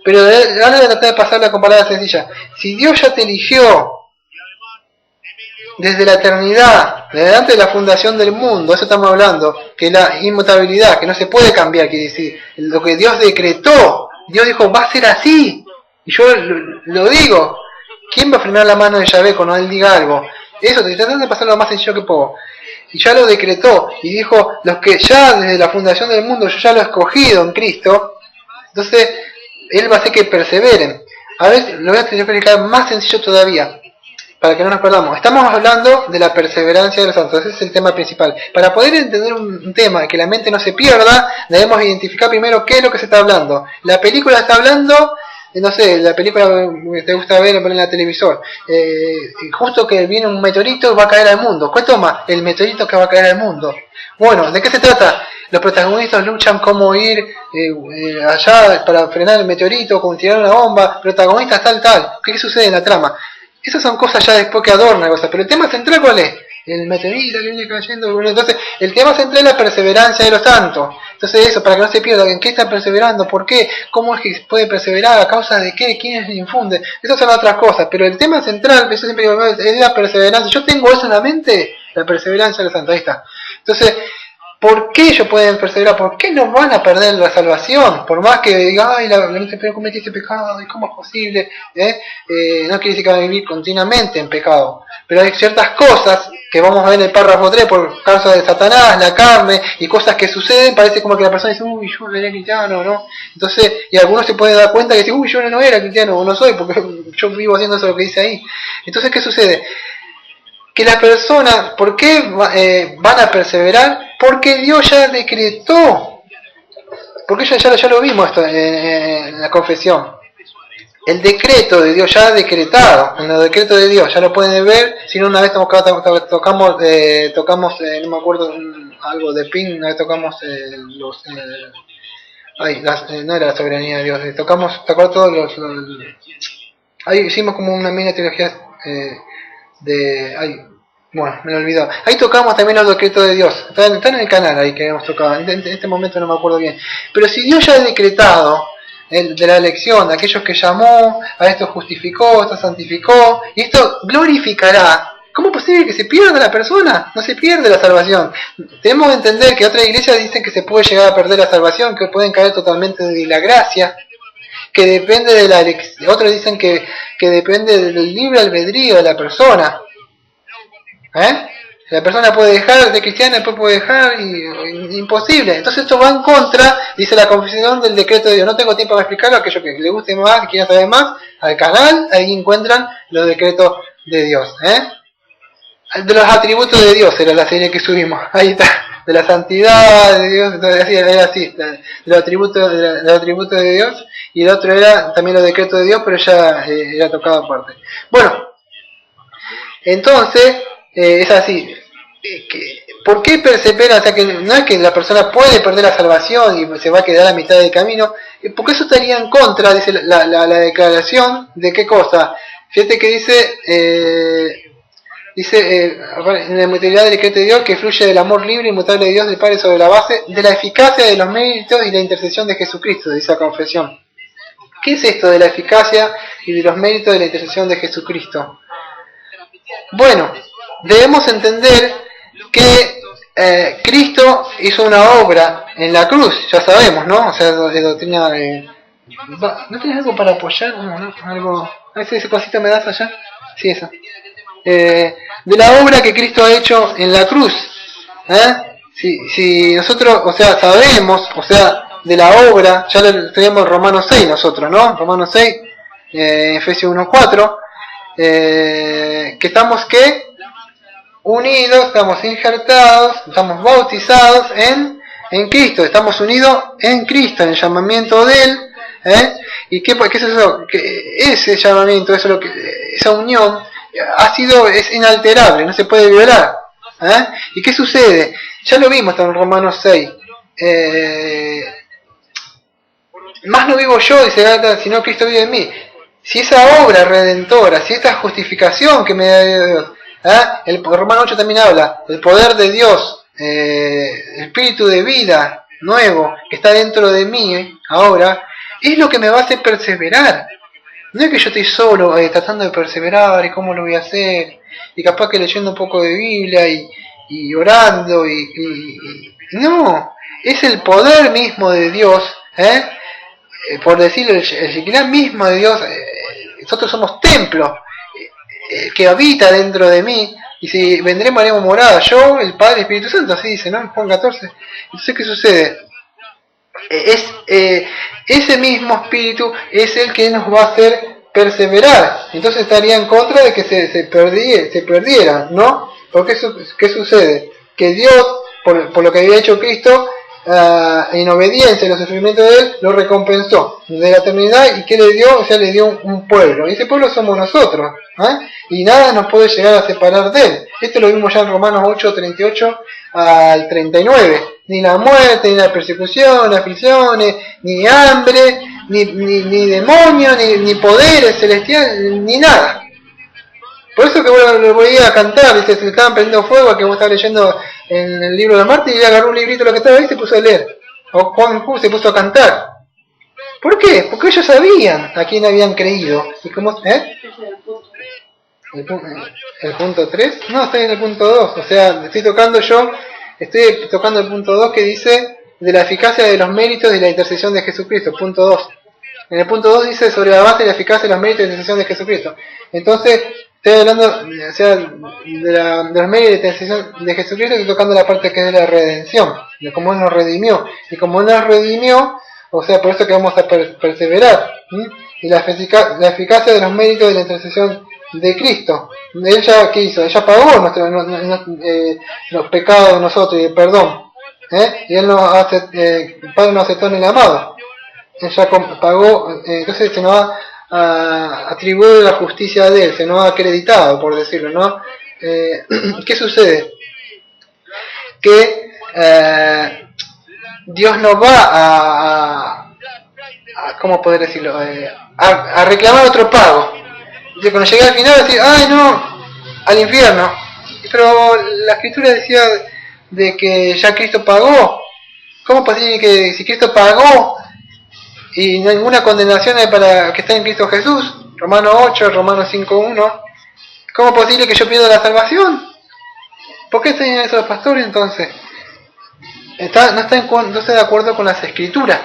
Pero ahora de tratar de pasarla con palabras sencillas. Si Dios ya te eligió desde la eternidad, desde antes de la fundación del mundo, eso estamos hablando, que la inmutabilidad, que no se puede cambiar, quiere decir, lo que Dios decretó, Dios dijo, va a ser así, y yo lo digo. ¿Quién va a frenar la mano de Yahvé cuando él diga algo? Eso, estoy tratando de pasar lo más sencillo que puedo. Y ya lo decretó, y dijo, los que ya desde la fundación del mundo, yo ya lo he escogido en Cristo, entonces, él va a hacer que perseveren. A ver, lo voy a tener que explicar más sencillo todavía, para que no nos perdamos. Estamos hablando de la perseverancia de los santos, ese es el tema principal. Para poder entender un tema y que la mente no se pierda, debemos identificar primero qué es lo que se está hablando. La película está hablando, no sé, la película que te gusta ver en el televisor, justo que viene un meteorito y va a caer al mundo. ¿Cuál toma? El meteorito que va a caer al mundo. Bueno, ¿de qué se trata? Los protagonistas luchan cómo ir allá para frenar el meteorito, cómo tirar una bomba, protagonistas tal. ¿Qué sucede en la trama? Esas son cosas ya después que adornan cosas, pero el tema central ¿cuál es? El meteorito que viene cayendo. Bueno, entonces, el tema central es la perseverancia de los santos. Entonces eso, para que no se pierda, ¿en qué están perseverando? ¿Por qué? ¿Cómo es que puede perseverar? ¿A causa de qué? ¿Quiénes le infunden? Esas son otras cosas, pero el tema central, eso siempre digo, es la perseverancia. Yo tengo eso en la mente, la perseverancia de los santos, ahí está. Entonces, ¿por qué ellos pueden perseverar? ¿Por qué no van a perder la salvación? Por más que diga, ay, la mente pero cometí ese pecado, ¿y cómo es posible? No quiere decir que van a vivir continuamente en pecado. Pero hay ciertas cosas que vamos a ver en el párrafo 3 por causa de Satanás, la carne y cosas que suceden, parece como que la persona dice, uy, yo no era cristiano, ¿no? Entonces, y algunos se pueden dar cuenta que dice, uy, yo no era cristiano, o no soy, porque yo vivo haciendo eso lo que dice ahí. Entonces, ¿qué sucede? Que las personas, ¿por qué van a perseverar? Porque Dios ya decretó. Porque ya lo vimos esto en la confesión. El decreto de Dios ya ha decretado. En el decreto de Dios ya lo pueden ver. Si no, una vez tocamos no me acuerdo, algo de Ping, una vez tocamos no era la soberanía de Dios. Tocamos todos ahí hicimos como una mini teología bueno, me lo olvidó. Ahí tocamos también los decretos de Dios. Está en el canal ahí que hemos tocado. En este momento no me acuerdo bien. Pero si Dios ya ha decretado de la elección, de aquellos que llamó, a esto justificó, esto santificó, y esto glorificará. ¿Cómo es posible que se pierda la persona? No se pierde la salvación. Tenemos que entender que otras iglesias dicen que se puede llegar a perder la salvación, que pueden caer totalmente de la gracia, que depende de la elección. Otros dicen que depende del libre albedrío de la persona. La persona puede dejar de cristiana, después puede dejar, imposible. Entonces esto va en contra, dice la confesión del decreto de Dios. No tengo tiempo para explicarlo, aquellos que les guste más, que quieran saber más, al canal, ahí encuentran los decretos de Dios. De los atributos de Dios era la serie que subimos, ahí está, de la santidad de Dios, entonces era así, de los atributos de Dios, y el otro era también los decretos de Dios, pero ya era tocado aparte. Bueno, entonces, es así. ¿Por qué persevera? O sea, que no es que la persona puede perder la salvación y se va a quedar a mitad del camino, porque eso estaría en contra, dice la declaración, ¿de qué cosa? Fíjate que dice, dice, en la inmutabilidad del decreto de Dios, que fluye del amor libre e inmutable de Dios del Padre sobre la base de la eficacia de los méritos y la intercesión de Jesucristo, dice la confesión. ¿Qué es esto de la eficacia y de los méritos de la intercesión de Jesucristo? Bueno, debemos entender que Cristo hizo una obra en la cruz, ya sabemos, ¿no? O sea, de doctrina de... ¿No tienes algo para apoyar? No, algo... A ver si ese cosito me das allá. Sí, eso. De la obra que Cristo ha hecho en la cruz. Si nosotros, o sea, sabemos, o sea, de la obra, ya lo tenemos en Romanos 6 nosotros, ¿no? Romanos 6, Efesios 1:4, que estamos, ¿qué? Unidos, estamos injertados, estamos bautizados en Cristo, estamos unidos en Cristo, en el llamamiento de Él. ¿Y qué es eso? Que ese llamamiento, eso lo que, esa unión es inalterable, no se puede violar. ¿Y qué sucede? Ya lo vimos en Romanos 6. Más no vivo yo, dice Gálatas, sino Cristo vive en mí. Si esa obra redentora, si esta justificación que me da Dios, el Romano 8 también habla, el poder de Dios, el espíritu de vida nuevo que está dentro de mí ahora, es lo que me va a hacer perseverar. No es que yo estoy solo tratando de perseverar y cómo lo voy a hacer, y capaz que leyendo un poco de Biblia y orando, no, es el poder mismo de Dios, por decirlo, el gran mismo de Dios. Nosotros somos templo que habita dentro de mí, y si vendremos haremos morada, yo, el Padre y el Espíritu Santo, así dice, ¿no? Juan 14. Entonces, ¿qué sucede? Ese mismo espíritu es el que nos va a hacer perseverar. Entonces estaría en contra de que se perdiera, ¿no? Porque ¿qué sucede? Que Dios, por lo que había hecho Cristo, en obediencia a los sufrimientos de Él, lo recompensó de la eternidad. ¿Y qué le dio? O sea, le dio un pueblo. Y ese pueblo somos nosotros, y nada nos puede llegar a separar de Él. Esto lo vimos ya en Romanos 8, 38 al 39. Ni la muerte, ni la persecución, ni aflicciones, ni hambre, ni demonios, ni poderes celestiales, ni nada. Por eso que lo voy a cantar, ¿viste? Se le estaban prendiendo fuego a que vos estabas leyendo en el libro de Marte, y él agarró un librito lo que estaba ahí y se puso a leer. O Juan Q se puso a cantar. ¿Por qué? Porque ellos sabían a quién habían creído. ¿Y cómo? ¿El punto 3? No, estoy en el punto 2. O sea, estoy tocando el punto 2 que dice de la eficacia de los méritos y la intercesión de Jesucristo. Punto 2. En el punto 2 dice sobre la base de la eficacia de los méritos y la intercesión de Jesucristo. Entonces, estoy hablando, o sea, de los méritos y la intercesión de Jesucristo, estoy tocando la parte que es de la redención, de cómo Él nos redimió. Y como Él nos redimió, o sea, por eso que vamos a perseverar. Y la eficacia de los méritos de la intercesión de Cristo. Él ya, ¿qué hizo? Él ya pagó los pecados de nosotros y el perdón. Y Él el Padre nos aceptó en el amado. Él ya pagó, entonces se nos ha atribuido la justicia de Él, se nos ha acreditado, por decirlo, ¿no? ¿Qué sucede? Que Dios nos va ¿cómo poder decirlo? A reclamar otro pago. Y cuando llegué al final decir, ¡ay no! Al infierno. Pero la escritura decía de que ya Cristo pagó. ¿Cómo es posible que si Cristo pagó y no hay ninguna condenación para que está en Cristo Jesús? Romanos 8, Romanos 5:1. ¿Cómo es posible que yo pierda la salvación? ¿Por qué enseñan eso los pastores entonces? No está de acuerdo con las escrituras.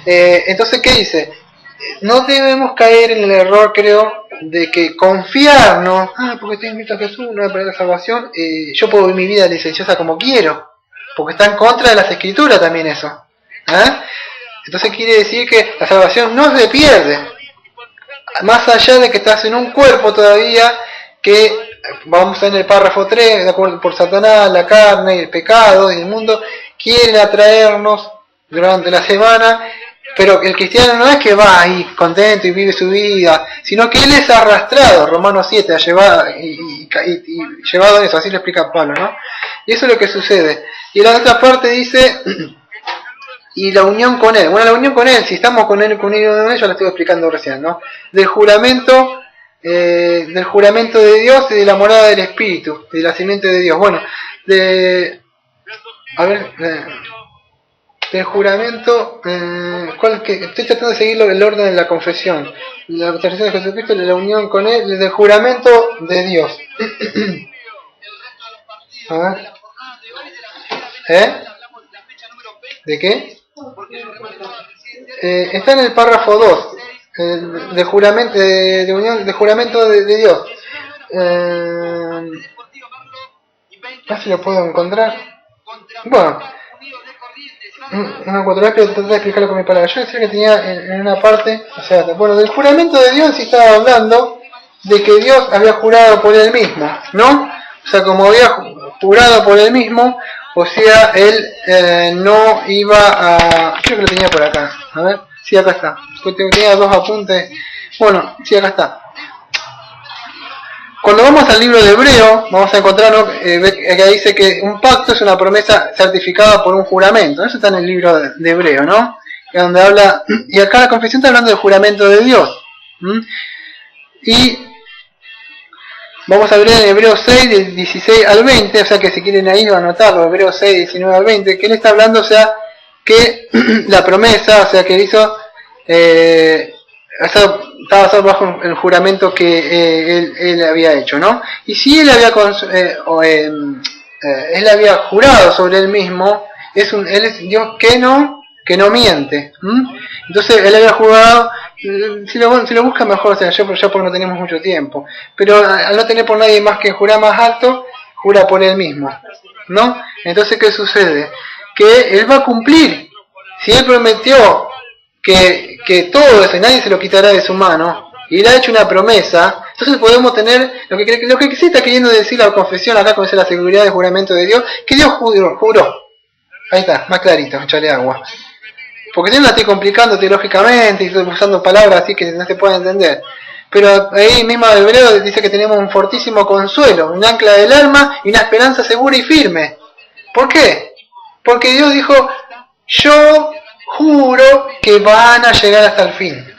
Entonces, ¿qué dice? No debemos caer en el error, creo, de que confiarnos, porque estoy en Cristo Jesús, no voy a perder la salvación, yo puedo vivir mi vida licenciosa como quiero, porque está en contra de las escrituras también eso. Entonces quiere decir que la salvación no se pierde, más allá de que estás en un cuerpo todavía que, vamos a ver en el párrafo 3, de acuerdo, por Satanás, la carne, el pecado y el mundo quieren atraernos durante la semana. Pero el cristiano no es que va ahí contento y vive su vida, sino que él es arrastrado, Romanos 7, llevado en eso, así lo explica Pablo, ¿no? Y eso es lo que sucede. Y la otra parte dice, y la unión con Él. Bueno, la unión con Él, si estamos con Él, ya lo estuve explicando recién, ¿no? Del juramento del juramento de Dios y de la morada del Espíritu, de la simiente de Dios. Bueno, del juramento, estoy tratando de seguir el orden de la confesión, la confesión de Jesucristo, la unión con Él, del juramento de Dios. A ver. ¿De qué? Está en el párrafo 2, de juramento, de unión, de juramento de Dios. No sé si lo puedo encontrar. Bueno, no encuentro, pero tratar de explicarlo con mi palabra. Yo decía que tenía en una parte, o sea, bueno, del juramento de Dios sí estaba hablando de que Dios había jurado por Él mismo, ¿no? O sea, como había jurado por Él mismo, o sea, Él no iba a... Creo que lo tenía por acá, a ver, sí, acá está. Tenía dos apuntes. Bueno, sí, acá está. Cuando vamos al libro de Hebreo, vamos a encontrar, ¿no? Que dice que un pacto es una promesa certificada por un juramento. Eso está en el libro de Hebreo, ¿no? Donde habla, y acá la confesión está hablando del juramento de Dios. Y vamos a ver en Hebreos 6, del 16 al 20, o sea que si quieren ahí anotarlo, Hebreos 6, 19 al 20, que él está hablando, o sea, que la promesa, o sea, que él hizo, estaba basado bajo el juramento que él había hecho, ¿no? Y si él había él había jurado sobre él mismo, él es Dios que no miente. Entonces él había jurado, si lo busca mejor, o sea, ya porque no tenemos mucho tiempo, pero al no tener por nadie más que jurar más alto, jura por él mismo, ¿no? Entonces, ¿qué sucede? Que él va a cumplir. Si él prometió que todo eso, nadie se lo quitará de su mano, y él ha hecho una promesa, entonces podemos tener lo que se está queriendo decir la confesión acá, con la seguridad del juramento de Dios, que Dios juró. Ahí está, más clarito, echarle agua. Porque si no la estoy complicando teológicamente y estoy usando palabras así que no se puede entender. Pero ahí mismo el Hebreo dice que tenemos un fortísimo consuelo, un ancla del alma y una esperanza segura y firme. ¿Por qué? Porque Dios dijo, yo juro que van a llegar hasta el fin.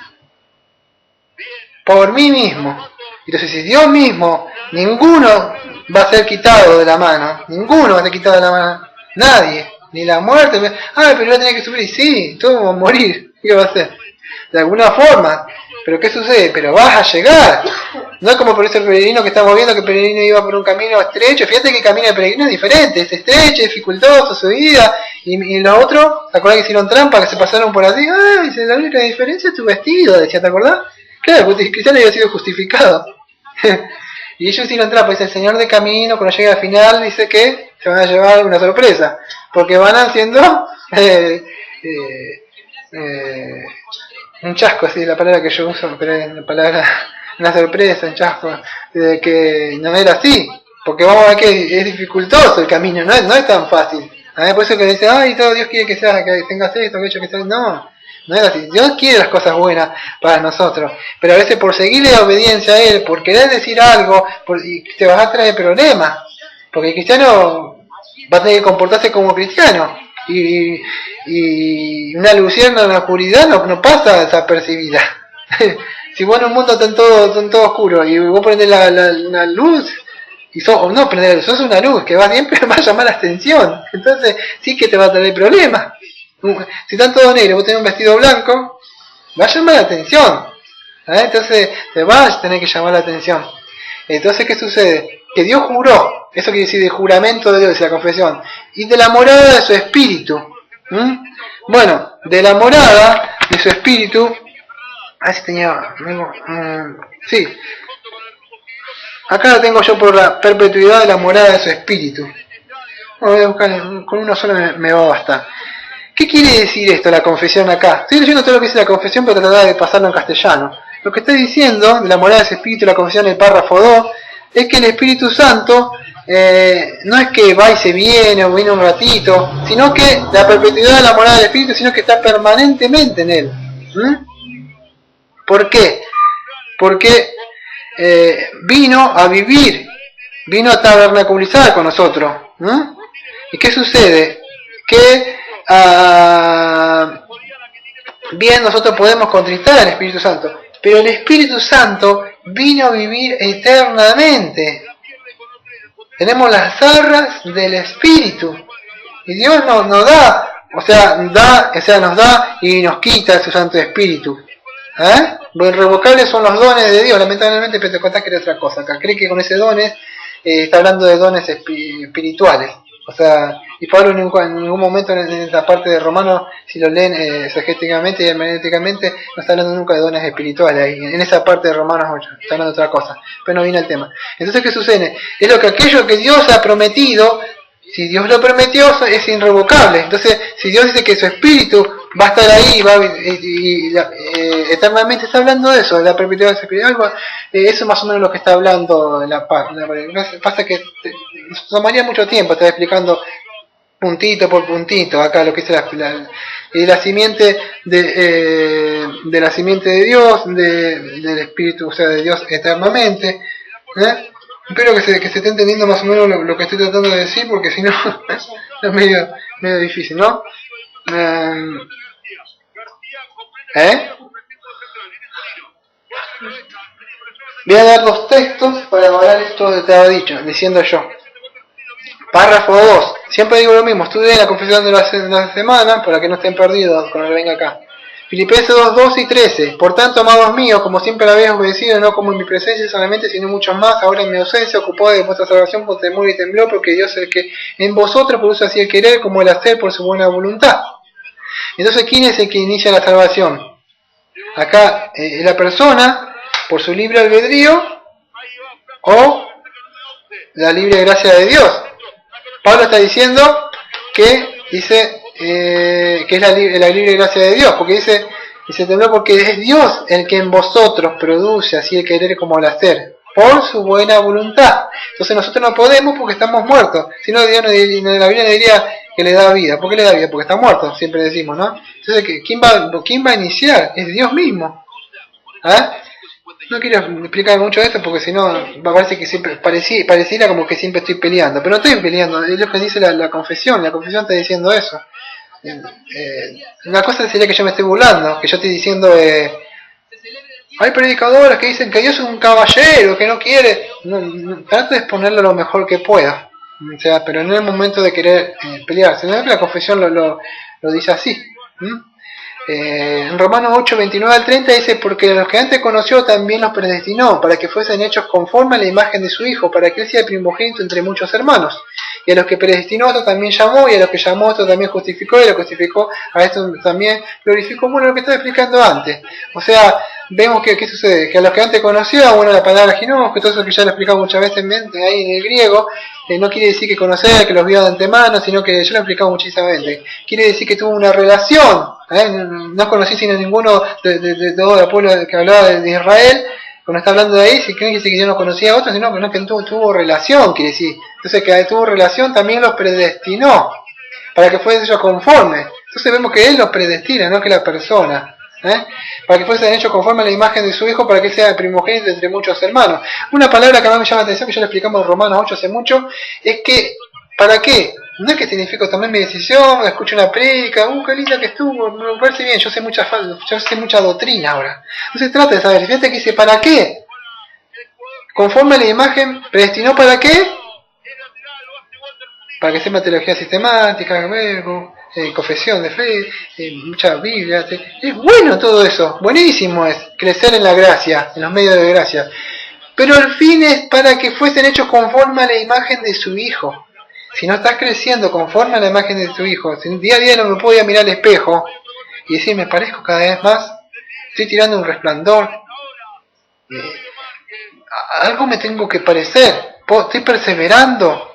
Por mí mismo. Entonces si Dios mismo, ninguno va a ser quitado de la mano. Ninguno va a ser quitado de la mano. Nadie. Ni la muerte. Pero va a tener que sufrir. Sí, todos van a morir. ¿Qué va a hacer? De alguna forma. ¿Pero qué sucede? Pero vas a llegar. No es como por ese peregrino que estamos viendo, que el peregrino iba por un camino estrecho. Fíjate que el camino del peregrino es diferente. Es estrecho, es dificultoso, subida. Y los otros, ¿te acordás que hicieron trampa? Que se pasaron por así. Dice, la única diferencia es tu vestido. Decía, ¿te acordás? Claro, porque el cristiano había sido justificado. Y ellos hicieron trampa. Dice, el Señor de camino, cuando llega al final, dice que se van a llevar una sorpresa. Porque van haciendo... un chasco, así la palabra que yo uso, pero la palabra, una sorpresa, un chasco, de que no era así, porque vamos a ver que es dificultoso el camino, no es tan fácil. Por eso que dice, todo Dios quiere que tengas esto, aquello, que sea, no es así. Dios quiere las cosas buenas para nosotros, pero a veces por seguirle la obediencia a Él, por querer decir algo, y te vas a traer problemas, porque el cristiano va a tener que comportarse como cristiano. Y una luciérnaga en la oscuridad no pasa desapercibida. Si vos en un mundo están todo oscuro y vos prendés la luz, no prender la luz, sos una luz que va siempre va a llamar la atención. Entonces sí que te va a traer problemas. Si están todos negros, vos tenés un vestido blanco, va a llamar la atención. Entonces te vas a tener que llamar la atención. Entonces, ¿qué sucede? Que Dios juró, eso quiere decir de juramento de Dios, de la confesión, y de la morada de su espíritu. Bueno, de la morada de su espíritu, a ver si tenía, sí, acá lo tengo yo por la perpetuidad de la morada de su espíritu. Bueno, voy a buscar, con uno solo me va a bastar. ¿Qué quiere decir esto, la confesión acá? Estoy leyendo todo lo que dice la confesión, pero tratar de pasarlo en castellano. Lo que está diciendo de la morada de ese espíritu, la confesión del párrafo 2, es que el Espíritu Santo no es que va y se viene o viene un ratito, sino que la perpetuidad de la morada del Espíritu, sino que está permanentemente en él. ¿Por qué? Porque vino a vivir, vino a tabernaculizar con nosotros. ¿Y qué sucede? Que bien nosotros podemos contristar al Espíritu Santo, pero el Espíritu Santo vino a vivir eternamente. Tenemos las arras del Espíritu. Y Dios nos da, nos da y nos quita su Santo Espíritu. Lo irrevocable son los dones de Dios. Lamentablemente Pentecostés cree otra cosa. Acá cree que con ese dones está hablando de dones espirituales. O sea, y Pablo en ningún momento en esta parte de Romanos, si lo leen exegéticamente y hermenéuticamente, no está hablando nunca de dones espirituales. En esa parte de Romanos 8 está hablando de otra cosa. Pero no viene el tema. Entonces, ¿qué sucede? Es lo que aquello que Dios ha prometido. Si Dios lo prometió, es irrevocable. Entonces, si Dios dice que su espíritu va a estar ahí eternamente, está hablando de eso, de la perpetuidad espiritual. Eso es más o menos lo que está hablando la paz. Pasa que nos tomaría mucho tiempo estar explicando puntito por puntito acá lo que es la simiente de la simiente de Dios, del espíritu, o sea, de Dios eternamente. Espero que se esté entendiendo más o menos lo que estoy tratando de decir, porque si no es medio difícil, ¿no? Voy a dar 2 textos para avalar esto que te había dicho, diciendo yo. Párrafo 2. Siempre digo lo mismo, estudien la confesión de la semana para que no estén perdidos cuando venga acá. Filipenses 2, 12 y 13. Por tanto, amados míos, como siempre habéis obedecido, no como en mi presencia solamente, sino muchos más, ahora en mi ausencia, ocupado de vuestra salvación con temor y temblor, porque Dios es el que en vosotros produce así el querer como el hacer por su buena voluntad. Entonces, ¿quién es el que inicia la salvación? Acá, la persona, por su libre albedrío, o la libre gracia de Dios. Pablo está diciendo que es la libre gracia de Dios, porque dice tembló porque es Dios el que en vosotros produce así el querer como el hacer, por su buena voluntad. Entonces nosotros no podemos porque estamos muertos, si no Dios la Biblia le diría que le da vida. ¿Por qué le da vida? Porque está muerto, siempre decimos, ¿no? Entonces, ¿quién va a iniciar? Es Dios mismo. No quiero explicar mucho esto porque si no parece que siempre pareciera como que siempre estoy peleando, pero no estoy peleando, es lo que dice la confesión está diciendo eso. Una cosa sería que yo me esté burlando, que yo estoy diciendo hay predicadores que dicen que Dios es un caballero, que no quiere, trato de exponerlo lo mejor que pueda, o sea, pero no es el momento de querer pelear, sino que la confesión lo dice así. En Romanos 8, 29 al 30 dice, porque los que antes conoció también los predestinó, para que fuesen hechos conforme a la imagen de su Hijo, para que él sea el primogénito entre muchos hermanos. Y a los que predestinó, esto también llamó, y a los que llamó, esto también justificó, y a los que justificó, a esto también glorificó. Bueno, lo que estaba explicando antes. O sea, vemos que ¿qué sucede? Que a los que antes conocía, bueno, la palabra ginos, que todo eso que ya lo he explicado muchas veces ahí en el griego, no quiere decir que conocía, que los vio de antemano, sino que yo lo he explicado muchísimamente. Quiere decir que tuvo una relación. No conocí sino ninguno de todo el pueblo que hablaba de Israel. Cuando está hablando de ahí, si creen que dice que yo no conocía a otros, sino que tuvo relación, quiere decir. Entonces, que tuvo relación también los predestinó, para que fuesen ellos conformes. Entonces vemos que él los predestina, no que la persona. Para que fuesen hechos conforme a la imagen de su Hijo, para que él sea el primogénito entre muchos hermanos. Una palabra que a mí me llama la atención, que ya lo explicamos en Romanos 8 hace mucho, es que, ¿para qué? No es que significa tomar mi decisión, escucho una prédica, qué linda que estuvo, me parece bien, yo sé mucha doctrina ahora. No se trata de saber, fíjate que dice, ¿para qué? Conforme a la imagen, predestinó ¿para qué? Para que sepa teología sistemática, confesión de fe, mucha Biblia. Es bueno todo eso, buenísimo es crecer en la gracia, en los medios de gracia. Pero el fin es para que fuesen hechos conforme a la imagen de su Hijo. Si no estás creciendo conforme a la imagen de tu Hijo, si día a día no me puedo mirar al espejo y decir, me parezco cada vez más, estoy tirando un resplandor, algo me tengo que parecer, estoy perseverando.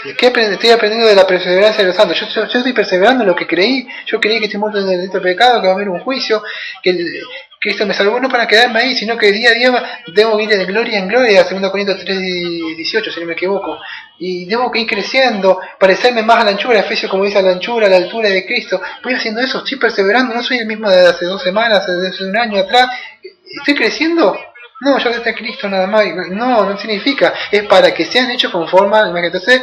Estoy aprendiendo de la perseverancia de los santos. Yo estoy perseverando en lo que creí. Yo creí que estoy muerto en el delito de pecado, que va a haber un juicio, que Cristo me salvó no para quedarme ahí, sino que día a día debo ir de gloria en gloria, 2 Corintios 3:18, si no me equivoco. Y debo ir creciendo, parecerme más a la anchura, Efesios como dice, a la anchura, a la altura de Cristo. Voy haciendo eso, estoy perseverando, no soy el mismo de hace 2 semanas, de hace un año atrás. ¿Estoy creciendo? No, yo desde Cristo nada más. No significa. Es para que sean hechos conforme a la imagen. Entonces,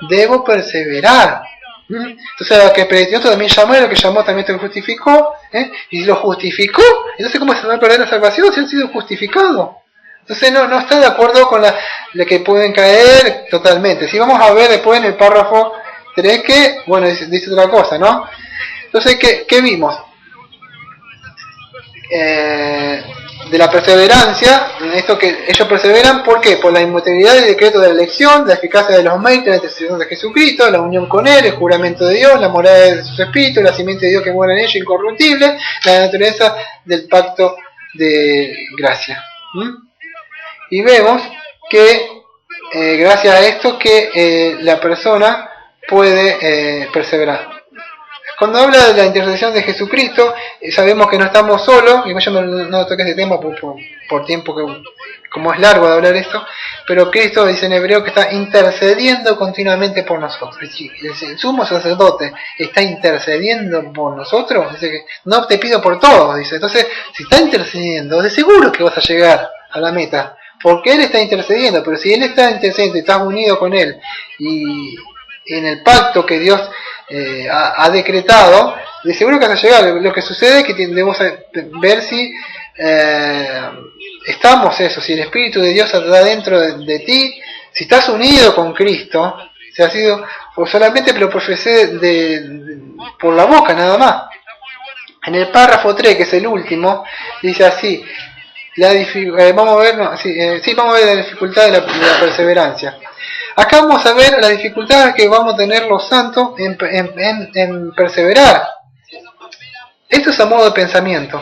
debo perseverar. Entonces, a lo que predestinó también llamó, y a lo que llamó también te justificó. Y lo justificó. Entonces, ¿cómo se va a perder la salvación si han sido justificados? Entonces no está de acuerdo con la que pueden caer totalmente. Si vamos a ver después en el párrafo 3 que, bueno, dice otra cosa, ¿no? Entonces, ¿qué vimos? De la perseverancia, esto que ellos perseveran, ¿por qué? Por la inmutabilidad del decreto de la elección, la eficacia de los méritos, la intercesión de Jesucristo, la unión con Él, el juramento de Dios, la morada de su Espíritu, la simiente de Dios que mora en ellos, incorruptible, la naturaleza del pacto de gracia. Y vemos que gracias a esto que la persona puede perseverar. Cuando habla de la intercesión de Jesucristo, sabemos que no estamos solos, y yo no toqué ese tema por tiempo, que como es largo de hablar esto, pero Cristo dice en hebreo que está intercediendo continuamente por nosotros. El sumo sacerdote está intercediendo por nosotros, dice que no te pido por todos, dice. Entonces, si está intercediendo, de seguro que vas a llegar a la meta, porque Él está intercediendo, pero si Él está intercediendo y estás unido con Él, y en el pacto que Dios ha decretado, de seguro que vas a llegar. Lo que sucede es que debemos ver si estamos eso, si el Espíritu de Dios está dentro de ti, si estás unido con Cristo, si has sido, o solamente lo profesé por la boca nada más. En el párrafo 3, que es el último, dice así, vamos a ver la dificultad de la perseverancia. Acá vamos a ver las dificultades que vamos a tener los santos en perseverar. Esto es a modo de pensamiento.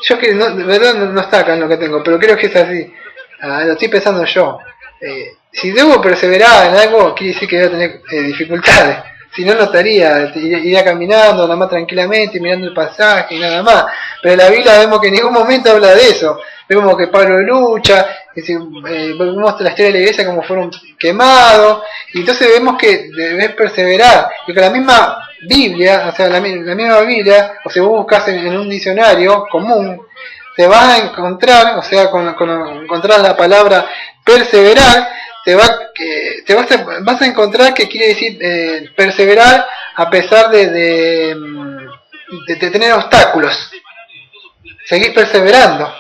Yo que de verdad no está acá en lo que tengo, pero creo que es así. Lo estoy pensando yo. Si debo perseverar en algo, quiere decir que voy a tener dificultades. Si no, no estaría, iría caminando nada más tranquilamente, mirando el pasaje y nada más. Pero en la Biblia vemos que en ningún momento habla de eso. Vemos que Pablo lucha, vemos la historia de la iglesia como fueron quemados, y entonces vemos que debes perseverar. Y con la misma Biblia, o sea, la misma Biblia, o si vos buscas en un diccionario común, te vas a encontrar, o sea, con encontrar la palabra perseverar, vas a encontrar que quiere decir perseverar a pesar de tener obstáculos. Seguir perseverando.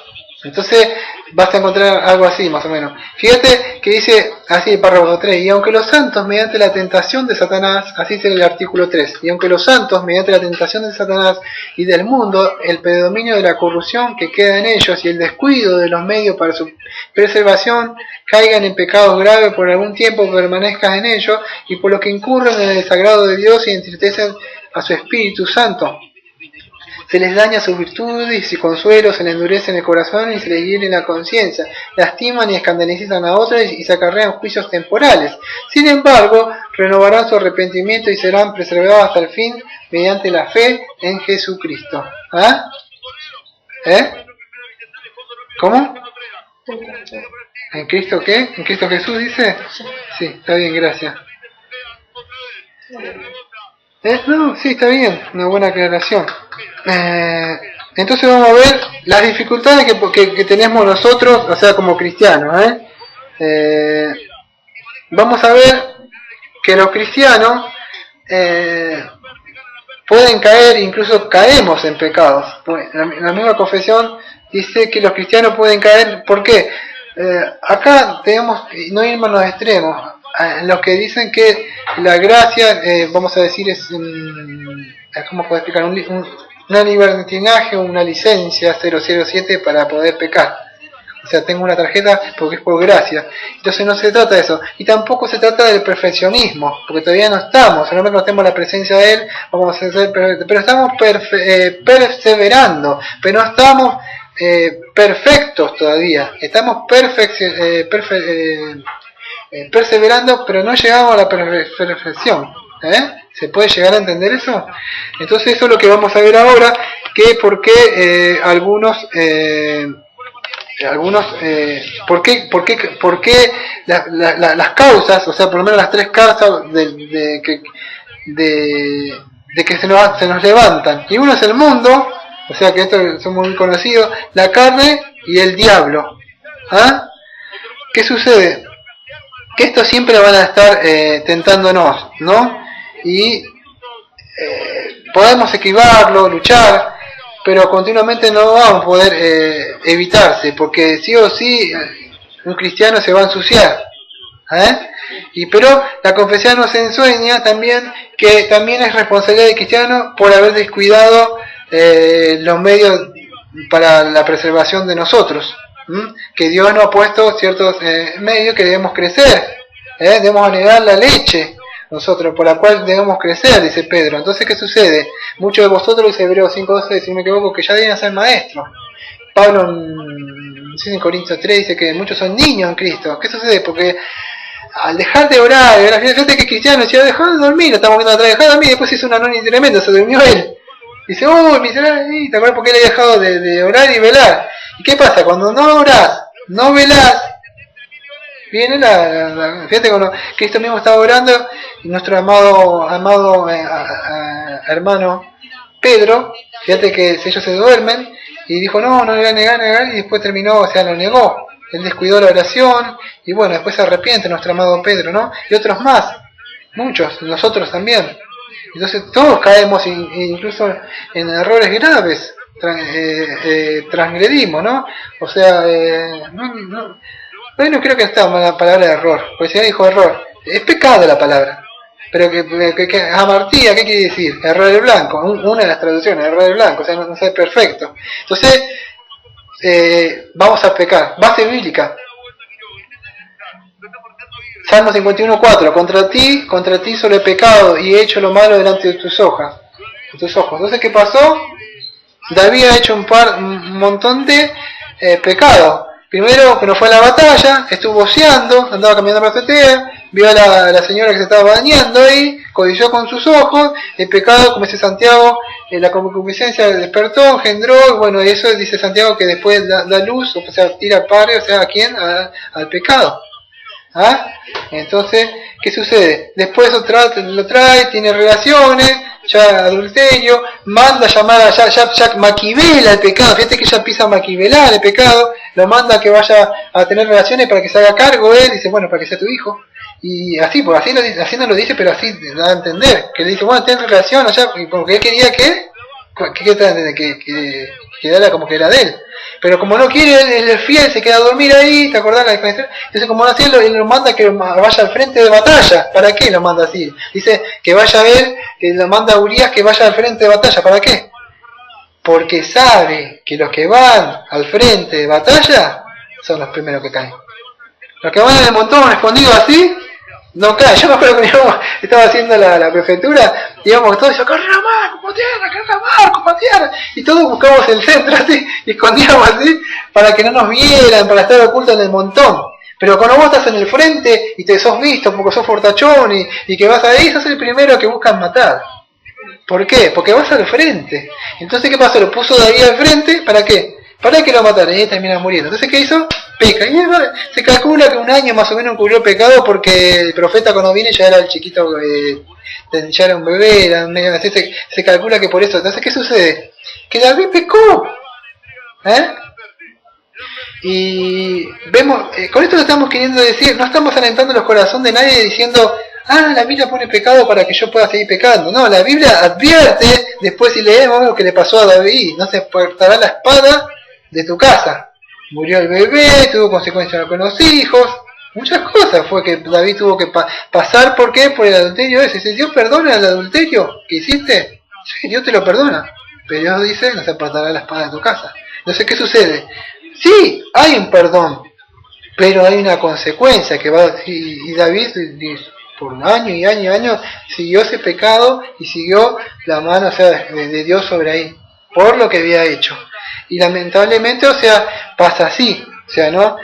Entonces vas a encontrar algo así más o menos. Fíjate que dice así el párrafo 3, y aunque los santos mediante la tentación de Satanás, así es el artículo 3, y aunque los santos mediante la tentación de Satanás y del mundo, el predominio de la corrupción que queda en ellos y el descuido de los medios para su preservación, caigan en pecados graves por algún tiempo, permanezcan en ellos, y por lo que incurren en el desagrado de Dios y entristecen a su Espíritu Santo. Se les daña sus virtudes y consuelos, se les endurece en el corazón y se les hiere en la conciencia, lastiman y escandalizan a otros y se acarrean juicios temporales. Sin embargo, renovarán su arrepentimiento y serán preservados hasta el fin mediante la fe en Jesucristo. ¿Ah? ¿Cómo? ¿En Cristo qué? ¿En Cristo Jesús dice? Sí, está bien, gracias. No, sí, está bien, una buena aclaración. Entonces vamos a ver las dificultades que tenemos nosotros, o sea, como cristianos. Vamos a ver que los cristianos pueden caer, incluso caemos en pecados. La misma confesión dice que los cristianos pueden caer. ¿Por qué? Acá tenemos, no irnos a los extremos, los que dicen que la gracia, vamos a decir, es ¿cómo puedo explicar? Una libertinaje, una licencia 007 para poder pecar. O sea, tengo una tarjeta porque es por gracia. Entonces no se trata de eso. Y tampoco se trata del perfeccionismo, porque todavía no estamos, solamente no tenemos la presencia de Él, vamos a ser perfectos. Pero estamos perseverando, pero no estamos perfectos todavía. Estamos perseverando, pero no llegamos a la perfección. ¿Se puede llegar a entender eso? Entonces eso es lo que vamos a ver ahora, que por qué ¿por qué las causas, o sea, por lo menos las tres causas de que se nos levantan. Y uno es el mundo, o sea que esto somos muy conocidos, la carne y el diablo. ¿Qué sucede? Que estos siempre van a estar tentándonos, ¿no? Y podemos esquivarlo, luchar, pero continuamente no va a poder evitarse, porque sí o sí un cristiano se va a ensuciar. Pero la confesión nos enseña también que también es responsabilidad del cristiano por haber descuidado los medios para la preservación de nosotros, que Dios nos ha puesto ciertos medios que debemos crecer, debemos anegar la leche nosotros, por la cual debemos crecer, dice Pedro. Entonces, ¿qué sucede? Muchos de vosotros, dice Hebreos 5:12, si no me equivoco, que ya deben ser maestros. Pablo en Corintios 3 dice que muchos son niños en Cristo. ¿Qué sucede? Porque al dejar de orar, fíjate que cristiano decía, dejá de dormir, estamos viendo atrás, dejá de dormir, después hizo una noche tremenda, se durmió él. Dice, miserable, ¿te acuerdas por qué le he dejado de orar y velar? ¿Y qué pasa? Cuando no orás, no velás, viene fíjate cuando Cristo mismo estaba orando, y nuestro amado hermano Pedro, fíjate que ellos se duermen, y dijo, no le voy a negar, y después terminó, o sea, lo negó. Él descuidó la oración, y bueno, después se arrepiente nuestro amado Pedro, ¿no? Y otros más, muchos, nosotros también. Entonces todos caemos incluso en errores graves, transgredimos, ¿no? O sea, no creo que está la palabra error, porque si ya dijo error, es pecado la palabra. Pero que amartía, ¿qué quiere decir? Error del blanco, una de las traducciones, error del blanco, o sea, no es perfecto. Entonces, vamos a pecar, base bíblica. Salmo 51:4, contra ti solo he pecado y he hecho lo malo delante de tus ojos. Entonces, ¿qué pasó? David ha hecho un montón de pecados. Primero, que no fue a la batalla, estuvo oceando, andaba caminando por la azotea, vio a la señora que se estaba bañando ahí, codició con sus ojos, el pecado, como dice Santiago, la concupiscencia despertó, engendró, bueno, eso dice Santiago que después da luz, o sea, tira padre, o sea, ¿a quién? Al pecado. Entonces, ¿qué sucede? Después lo trae, tiene relaciones, ya adulterio, manda a llamar ya maquivela el pecado, fíjate que ya empieza a maquivelar el pecado, lo manda a que vaya a tener relaciones para que se haga cargo él, dice, bueno, para que sea tu hijo, y así, porque así no lo dice, pero así da a entender, que le dice, bueno, ten relación allá, porque él quería que te da a entender, que era como que era de él. Pero como no quiere, él es fiel, se queda a dormir ahí, ¿te acordás la definición? Entonces, como no hacía, él lo manda que vaya al frente de batalla. ¿Para qué lo manda así? Dice que vaya a ver, que lo manda a Urias que vaya al frente de batalla. ¿Para qué? Porque sabe que los que van al frente de batalla son los primeros que caen. Los que van en el montón escondidos así, no caen. Yo me acuerdo que estaba haciendo la prefectura, digamos, todos decían, corre a Marco, por tierra, y todos buscamos el centro así, y escondíamos así, para que no nos vieran, para estar ocultos en el montón. Pero cuando vos estás en el frente, y te sos visto, porque sos fortachón, y que vas ahí, sos el primero que buscan matar. ¿Por qué? Porque vas al frente. Entonces, ¿qué pasó? Lo puso David al frente, ¿para qué? Para que lo mataran, y termina muriendo. Entonces, ¿qué hizo? Peca. Y se calcula que un año más o menos cubrió el pecado porque el profeta cuando viene ya era el chiquito, ya era un bebé, así se calcula que por eso. Entonces, ¿qué sucede? Que David pecó. Y vemos, con esto lo estamos queriendo decir, no estamos alentando los corazones de nadie diciendo, la Biblia pone pecado para que yo pueda seguir pecando. No, la Biblia advierte, después si leemos lo que le pasó a David, no se portará la espada de tu casa. Murió el bebé, tuvo consecuencias con los hijos, muchas cosas fue que David tuvo que pasar. ¿Por qué? Por el adulterio ese. Si Dios perdona el adulterio que hiciste, sí, Dios te lo perdona, pero Dios dice, no se apartará la espada de tu casa. Entonces, ¿qué sucede? Sí, hay un perdón, pero hay una consecuencia que va, y David por años y años y años siguió ese pecado y siguió la mano, o sea, de Dios sobre ahí, por lo que había hecho. Y lamentablemente, o sea, pasa así, o sea, ¿no?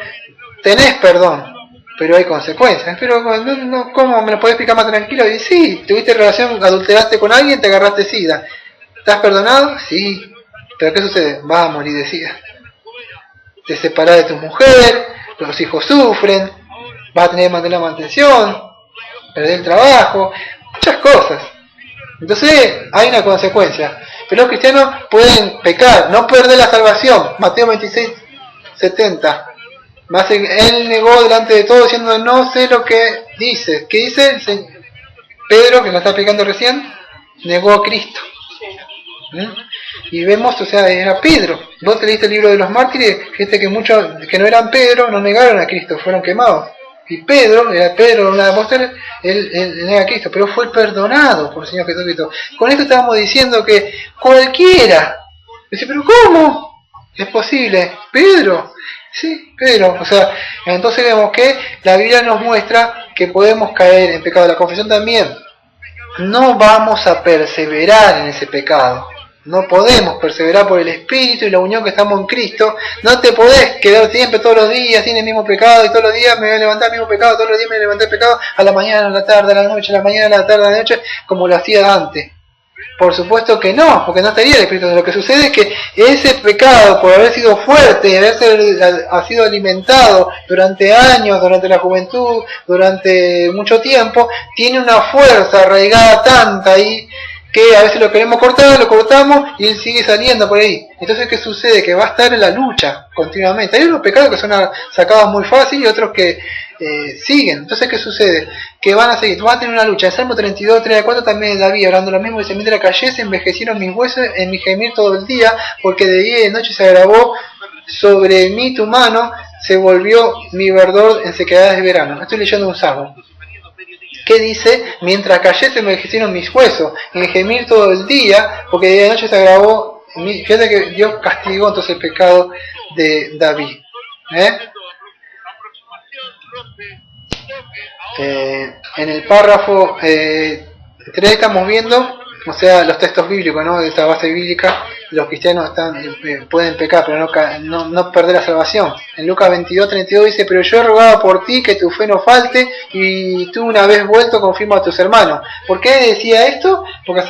Tenés perdón, pero hay consecuencias. Pero, ¿cómo me lo podés explicar más tranquilo? Y sí, tuviste relación, adulteraste con alguien, te agarraste SIDA. ¿Estás perdonado? Sí. Pero ¿qué sucede? Vas a morir de SIDA. Te separás de tu mujer, los hijos sufren, vas a tener que mantener la mantención, perder el trabajo, muchas cosas. Entonces hay una consecuencia. Pero los cristianos pueden pecar, no perder la salvación. Mateo 26:70. Él negó delante de todos diciendo, no sé lo que dice. ¿Qué dice? Pedro, que lo está explicando recién, negó a Cristo. Y vemos, o sea, era Pedro. Vos te leíste el libro de los mártires, fíjate que muchos que no eran Pedro no negaron a Cristo, fueron quemados. Y Pedro, uno de los apóstoles, él nega a Cristo, pero fue perdonado por el Señor Jesucristo. Con esto estamos diciendo que cualquiera, dice, pero ¿cómo? ¿Es posible? ¿Pedro? Sí, Pedro. O sea, entonces vemos que la Biblia nos muestra que podemos caer en pecado. La confesión también. No vamos a perseverar en ese pecado. No podemos perseverar por el Espíritu y la unión que estamos en Cristo. No te podés quedar siempre todos los días sin el mismo pecado y todos los días me voy a levantar el mismo pecado, todos los días me voy a levantar el pecado a la mañana, a la tarde, a la noche, a la mañana, a la tarde, a la noche, como lo hacía antes. Por supuesto que no, porque no estaría el Espíritu. Lo que sucede es que ese pecado, por haber sido fuerte, ha sido alimentado durante años, durante la juventud, durante mucho tiempo, tiene una fuerza arraigada tanta ahí, que a veces lo queremos cortar, lo cortamos y él sigue saliendo por ahí. Entonces, ¿qué sucede? Que va a estar en la lucha continuamente. Hay unos pecados que son sacados muy fácil y otros que siguen. Entonces, ¿qué sucede? Que van a seguir, van a tener una lucha. En Salmo 32, 3 a 4 también David hablando lo mismo, dice, mientras callé se envejecieron mis huesos en mi gemir todo el día, porque de día y de noche se agravó sobre mí tu mano, se volvió mi verdor en sequedades de verano. Estoy leyendo un salmo. ¿Qué dice? Mientras callé se envejecieron mis huesos, en gemir todo el día, porque de día y de noche se agravó. Fíjate que Dios castigó entonces el pecado de David. En el párrafo 3 estamos viendo, o sea, los textos bíblicos, ¿no? De esta base bíblica, los cristianos pueden pecar, pero no perder la salvación. En Lucas 22:32 dice, pero yo rogaba por ti que tu fe no falte, y tú una vez vuelto confirma a tus hermanos. ¿Por qué decía esto? Porque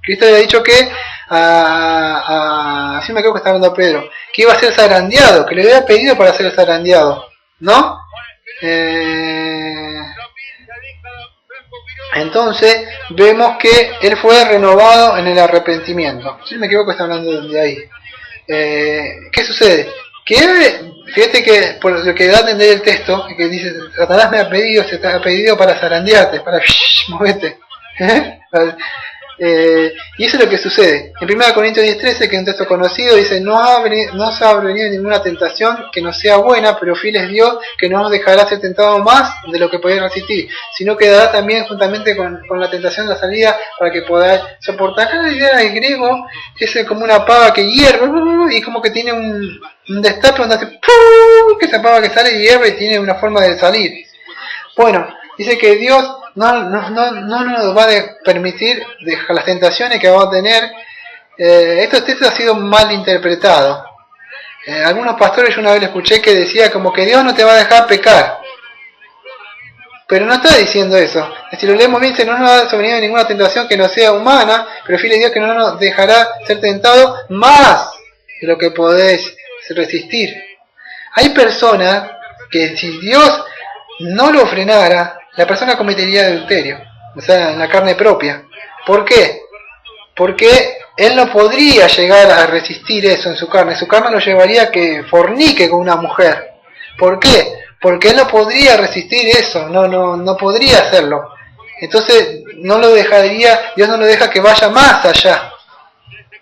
Cristo le ha dicho que, así me creo que está hablando Pedro, que iba a ser zarandeado, que le había pedido para ser zarandeado, ¿no? Entonces vemos que él fue renovado en el arrepentimiento. Si me equivoco está hablando de ahí. ¿Qué sucede? Que fíjate que por lo que da a entender el texto, que dice, Satanás me ha pedido, se te ha pedido para zarandearte, para moverte. Y eso es lo que sucede. En 1 Corintios 10:13, que es un texto conocido, dice, no se ha venido ninguna tentación que no sea buena, pero fiel es Dios, que no nos dejará ser tentado más de lo que podéis resistir, sino que dará también juntamente con la tentación la salida para que podáis soportar. Acá la idea del griego es como una pava que hierve y como que tiene un destape donde hace que esa pava que sale y hierve y tiene una forma de salir. Bueno, dice que Dios no nos va a permitir dejar las tentaciones que vamos a tener. Estos textos han sido mal interpretados. Algunos pastores yo una vez le escuché que decía como que Dios no te va a dejar pecar. Pero no está diciendo eso. Si lo leemos bien, dice, no nos va a sobrevivir ninguna tentación que no sea humana, pero fiel es Dios que no nos dejará ser tentados más de lo que podés resistir. Hay personas que si Dios no lo frenara, la persona cometería adulterio, o sea, en la carne propia. ¿Por qué? Porque él no podría llegar a resistir eso en su carne. Su carne lo llevaría a que fornique con una mujer. ¿Por qué? Porque él no podría resistir eso, no podría hacerlo. Entonces no lo dejaría, Dios no lo deja que vaya más allá.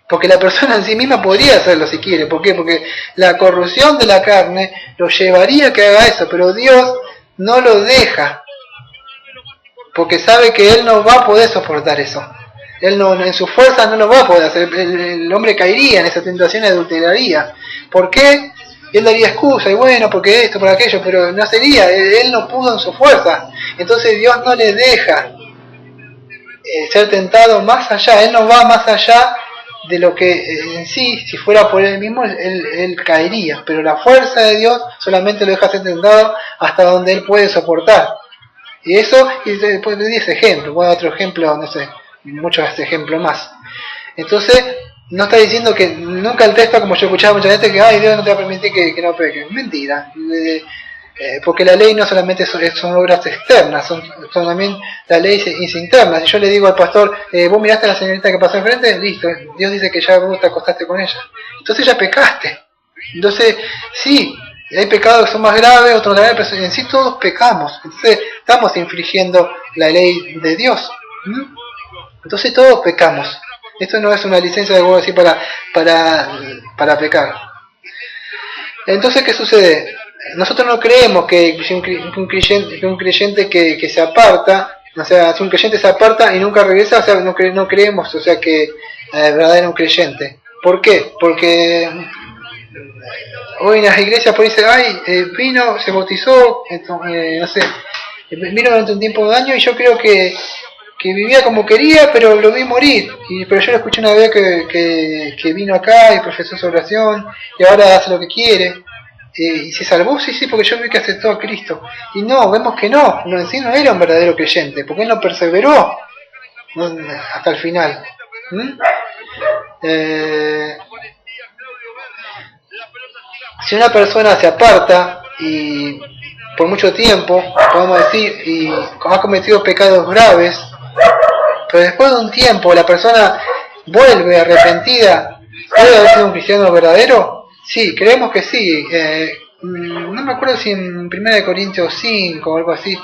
Porque la persona en sí misma podría hacerlo si quiere. ¿Por qué? Porque la corrupción de la carne lo llevaría a que haga eso, pero Dios no lo deja. Porque sabe que él no va a poder soportar eso. Él no, en su fuerza no lo va a poder hacer. El hombre caería en esa tentación y adulteraría. ¿Por qué? Él daría excusa, y bueno, porque esto, por aquello, pero no sería. Él no pudo en su fuerza. Entonces Dios no le deja ser tentado más allá. Él no va más allá de lo que en sí, si fuera por él mismo, él caería. Pero la fuerza de Dios solamente lo deja ser tentado hasta donde él puede soportar. Y eso, y después le di ese ejemplo, voy a otro ejemplo, no sé, muchos ejemplos más. Entonces, no está diciendo que nunca el texto, como yo escuchaba muchas veces, que ay, Dios no te va a permitir que no peques. Mentira. Porque la ley no solamente son obras externas, son también la ley es interna. Si yo le digo al pastor, vos miraste a la señorita que pasó enfrente, listo, Dios dice que ya vos te acostaste con ella. Entonces ya pecaste. Entonces, sí, hay pecados que son más graves, otros graves, pero en sí todos pecamos. Entonces estamos infringiendo la ley de Dios. Entonces todos pecamos. Esto no es una licencia de así para pecar. Entonces, ¿qué sucede? Nosotros no creemos que un creyente que se aparta, o sea, si un creyente se aparta y nunca regresa, o sea, no creemos, o sea, que verdadero un creyente. ¿Por qué? Porque hoy en las iglesias por ahí dice, vino, se bautizó, no sé, vino durante un tiempo de año y yo creo que vivía como quería, pero lo vi morir. Pero yo lo escuché una vez que vino acá y profesó su oración y ahora hace lo que quiere. ¿Y se salvó? Sí, porque yo vi que aceptó a Cristo. Y no, vemos que no en sí no era un verdadero creyente, porque él no perseveró hasta el final. Si una persona se aparta y por mucho tiempo, podemos decir, y ha cometido pecados graves, pero después de un tiempo la persona vuelve arrepentida, ¿puede haber sido un cristiano verdadero? Sí, creemos que sí. No me acuerdo si en 1 Corintios 5 o algo así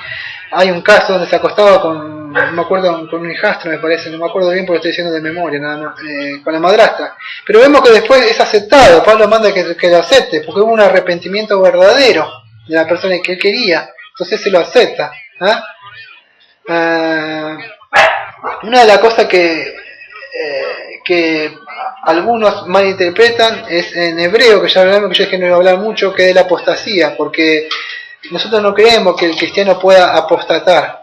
hay un caso donde se acostaba con, no me acuerdo, con un hijastro, me parece, no me acuerdo bien porque estoy diciendo de memoria, nada más, con la madrastra. Pero vemos que después es aceptado, Pablo manda que lo acepte, porque hubo un arrepentimiento verdadero de la persona que él quería, entonces se lo acepta. Una de las cosas que algunos malinterpretan es en hebreo, que ya hablamos, que yo dije que no iba a hablar mucho, que es de la apostasía, porque nosotros no creemos que el cristiano pueda apostatar.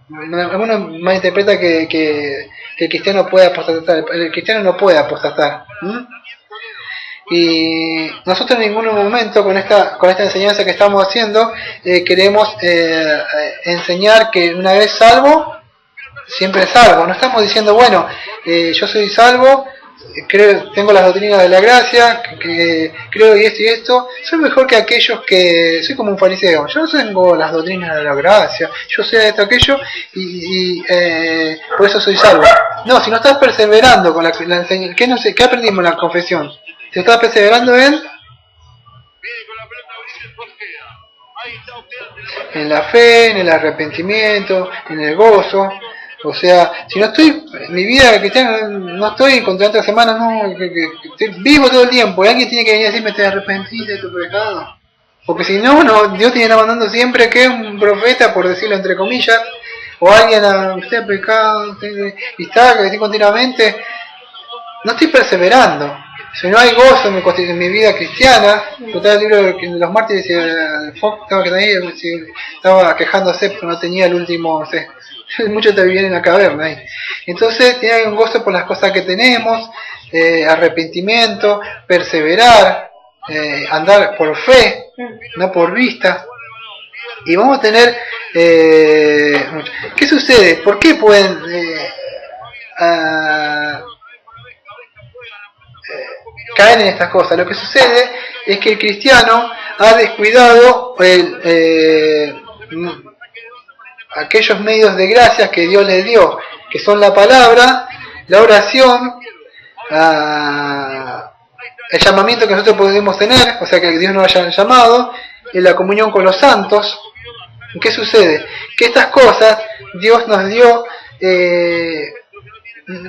Algunos malinterpretan que el cristiano puede apostatar. El cristiano no puede apostatar. Y nosotros en ningún momento con esta enseñanza que estamos haciendo queremos enseñar que una vez salvo, siempre salvo. No estamos diciendo, bueno, yo soy salvo, tengo las doctrinas de la gracia, que creo y esto, soy mejor que aquellos que soy como un fariseo. Yo no tengo las doctrinas de la gracia, yo sé esto, aquello, y por eso soy salvo. No, si no estás perseverando con la enseñanza, ¿qué aprendimos en la confesión? Si estás perseverando en la fe, en el arrepentimiento, en el gozo. O sea, si no estoy, mi vida cristiana, no estoy contra otras semanas, no, vivo todo el tiempo, y alguien tiene que venir a decirme, te arrepentís de tu pecado. Porque si no, Dios tiene mandando siempre que es un profeta, por decirlo entre comillas, o alguien, usted ha pecado, y está, que decir continuamente, no estoy perseverando. Si no hay gozo en mi vida cristiana, el libro de los mártires, estaba quejándose porque no tenía el último, no sé, muchos te vivían en la caverna ahí. Entonces tiene un gozo por las cosas que tenemos, arrepentimiento, perseverar, andar por fe, no por vista. Y vamos a tener, ¿qué sucede? ¿Por qué pueden caer en estas cosas? Lo que sucede es que el cristiano ha descuidado aquellos medios de gracia que Dios le dio, que son la palabra, la oración, el llamamiento que nosotros podemos tener, o sea que Dios nos haya llamado, en la comunión con los santos. ¿Qué sucede? Que estas cosas Dios nos dio,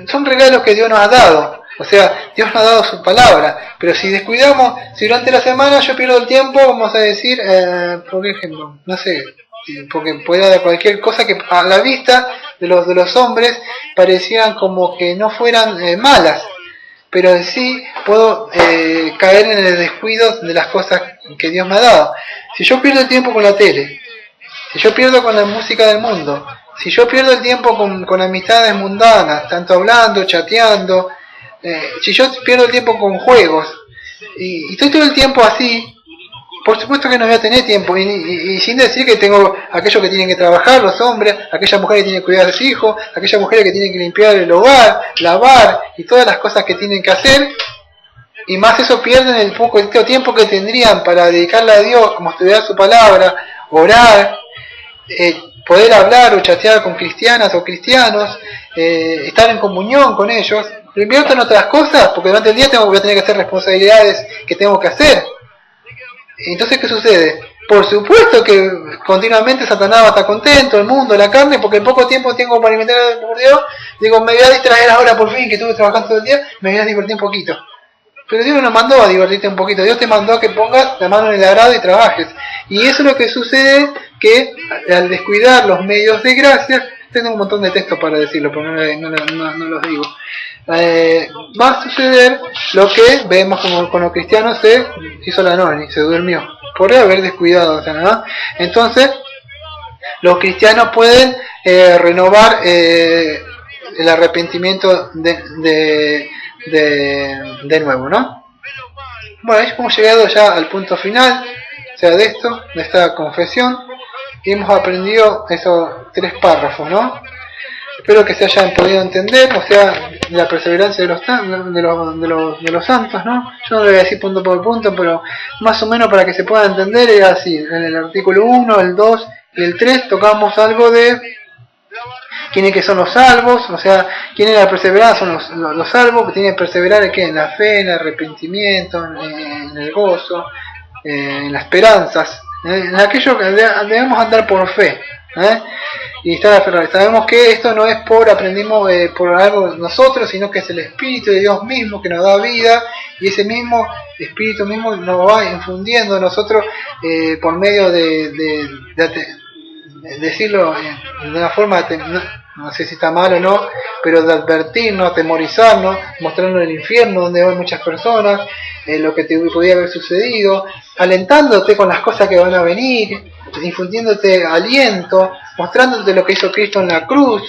son regalos que Dios nos ha dado. O sea, Dios nos ha dado su palabra, pero si descuidamos, si durante la semana yo pierdo el tiempo, vamos a decir, por ejemplo, no sé, porque puede haber cualquier cosa que a la vista de los hombres parecieran como que no fueran malas, pero en sí puedo caer en el descuido de las cosas que Dios me ha dado. Si yo pierdo el tiempo con la tele, si yo pierdo con la música del mundo, si yo pierdo el tiempo con amistades mundanas, tanto hablando, chateando, si yo pierdo el tiempo con juegos y estoy todo el tiempo así, por supuesto que no voy a tener tiempo, y sin decir que tengo aquellos que tienen que trabajar, los hombres, aquellas mujeres que tienen que cuidar a sus hijos, aquellas mujeres que tienen que limpiar el hogar, lavar y todas las cosas que tienen que hacer, y más eso pierden el poco tiempo que tendrían para dedicarle a Dios, como estudiar su palabra, orar, poder hablar o chatear con cristianas o cristianos, estar en comunión con ellos. Lo invierto en otras cosas, porque durante el día voy a tener que hacer responsabilidades que tengo que hacer. Entonces, ¿qué sucede? Por supuesto que continuamente Satanás va a estar contento, el mundo, la carne, porque en poco tiempo tengo para alimentar por Dios. Digo, me voy a distraer ahora por fin, que estuve trabajando todo el día, me voy a divertir un poquito. Pero Dios no nos mandó a divertirte un poquito, Dios te mandó a que pongas la mano en el arado y trabajes. Y eso es lo que sucede, que al descuidar los medios de gracia, tengo un montón de textos para decirlo, pero no los digo. Va a suceder lo que vemos como con los cristianos se hizo la noni, se durmió, por haber descuidado, ¿no? Entonces, los cristianos pueden renovar el arrepentimiento de nuevo, ¿no? Bueno, ahí hemos llegado ya al punto final, o sea, de esto, de esta confesión, y hemos aprendido esos 3 párrafos, ¿no? Espero que se hayan podido entender, o sea, la perseverancia de los santos, ¿no? Yo no lo voy a decir punto por punto, pero más o menos para que se pueda entender, es así. En el artículo 1, el 2 y el 3 tocamos algo de quiénes que son los salvos, o sea, quiénes la perseverancia son los salvos, que tienen que perseverar en la fe, en el arrepentimiento, en el gozo, en las esperanzas, en aquello que debemos andar por fe. Y estar aferrados. Sabemos que esto no es aprendimos por algo nosotros, sino que es el Espíritu de Dios mismo que nos da vida, y ese mismo Espíritu mismo nos va infundiendo a nosotros por medio de decirlo de una forma, no sé si está mal o no, pero de advertirnos, atemorizarnos, mostrarnos el infierno donde van muchas personas, lo que te podía haber sucedido, alentándote con las cosas que van a venir, infundiéndote aliento, mostrándote lo que hizo Cristo en la cruz.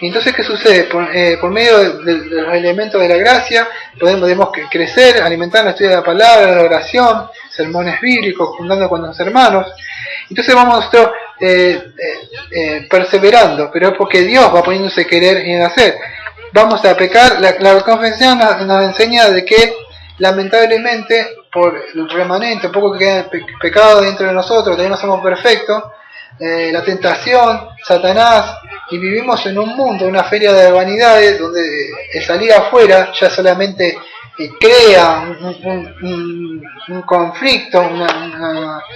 Y entonces, ¿qué sucede? Por medio de los elementos de la gracia podemos crecer, alimentar la estudio de la palabra, la oración, sermones bíblicos, juntando con los hermanos. Entonces vamos nosotros perseverando, pero es porque Dios va poniéndose querer y en hacer. Vamos a pecar, la confesión nos enseña de que lamentablemente por el remanente, un poco que queda pecado dentro de nosotros, todavía no somos perfectos, la tentación, Satanás, y vivimos en un mundo, una feria de vanidades, donde el salir afuera ya solamente crea un conflicto,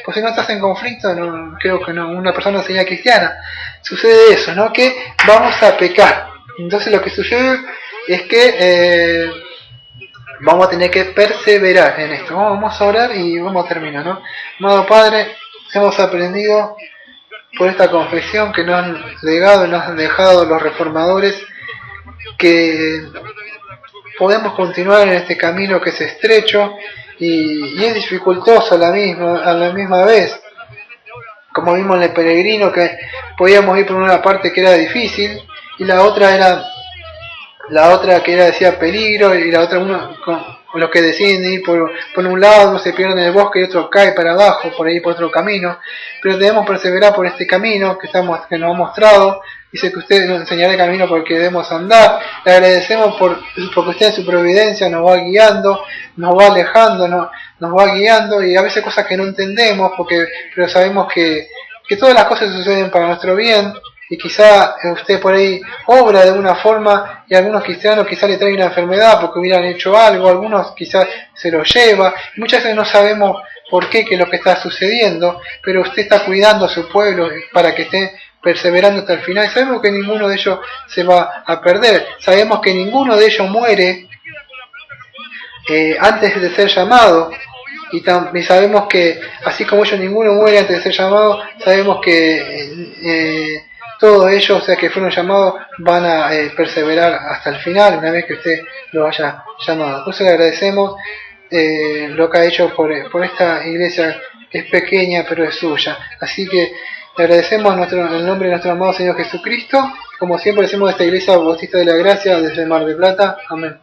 pues si no estás en conflicto, no, creo que no, una persona sería cristiana. Sucede eso, ¿no? Que vamos a pecar. Entonces lo que sucede es que vamos a tener que perseverar en esto. Vamos a orar y vamos a terminar, ¿no? Amado Padre, hemos aprendido por esta confesión que nos han legado, nos han dejado los reformadores, que podemos continuar en este camino que es estrecho y es dificultoso a la misma vez. Como vimos en el peregrino, que podíamos ir por una parte que era difícil y la otra que decía peligro, y la otra con los que deciden ir por un lado, uno se pierde en el bosque y otro cae para abajo, por ahí por otro camino, pero debemos perseverar por este camino que nos ha mostrado. Dice que usted nos enseñará el camino por el que debemos andar. Le agradecemos porque usted en su providencia nos va guiando, nos va alejando, nos va guiando, y a veces cosas que no entendemos, pero sabemos que todas las cosas suceden para nuestro bien. Y quizá usted por ahí obra de una forma, y a algunos cristianos quizá le trae una enfermedad porque hubieran hecho algo, algunos quizás se lo lleva, y muchas veces no sabemos por qué es lo que está sucediendo, pero usted está cuidando a su pueblo para que esté perseverando hasta el final. Y sabemos que ninguno de ellos se va a perder, sabemos que ninguno de ellos muere antes de ser llamado, y sabemos que así como ellos ninguno muere antes de ser llamado, sabemos que todos ellos, o sea, que fueron llamados, van a perseverar hasta el final, una vez que usted lo haya llamado. Por eso le agradecemos lo que ha hecho por esta iglesia, que es pequeña pero es suya. Así que le agradecemos en el nombre de nuestro amado Señor Jesucristo. Como siempre decimos, de esta iglesia Bautista de la Gracia desde Mar del Plata. Amén.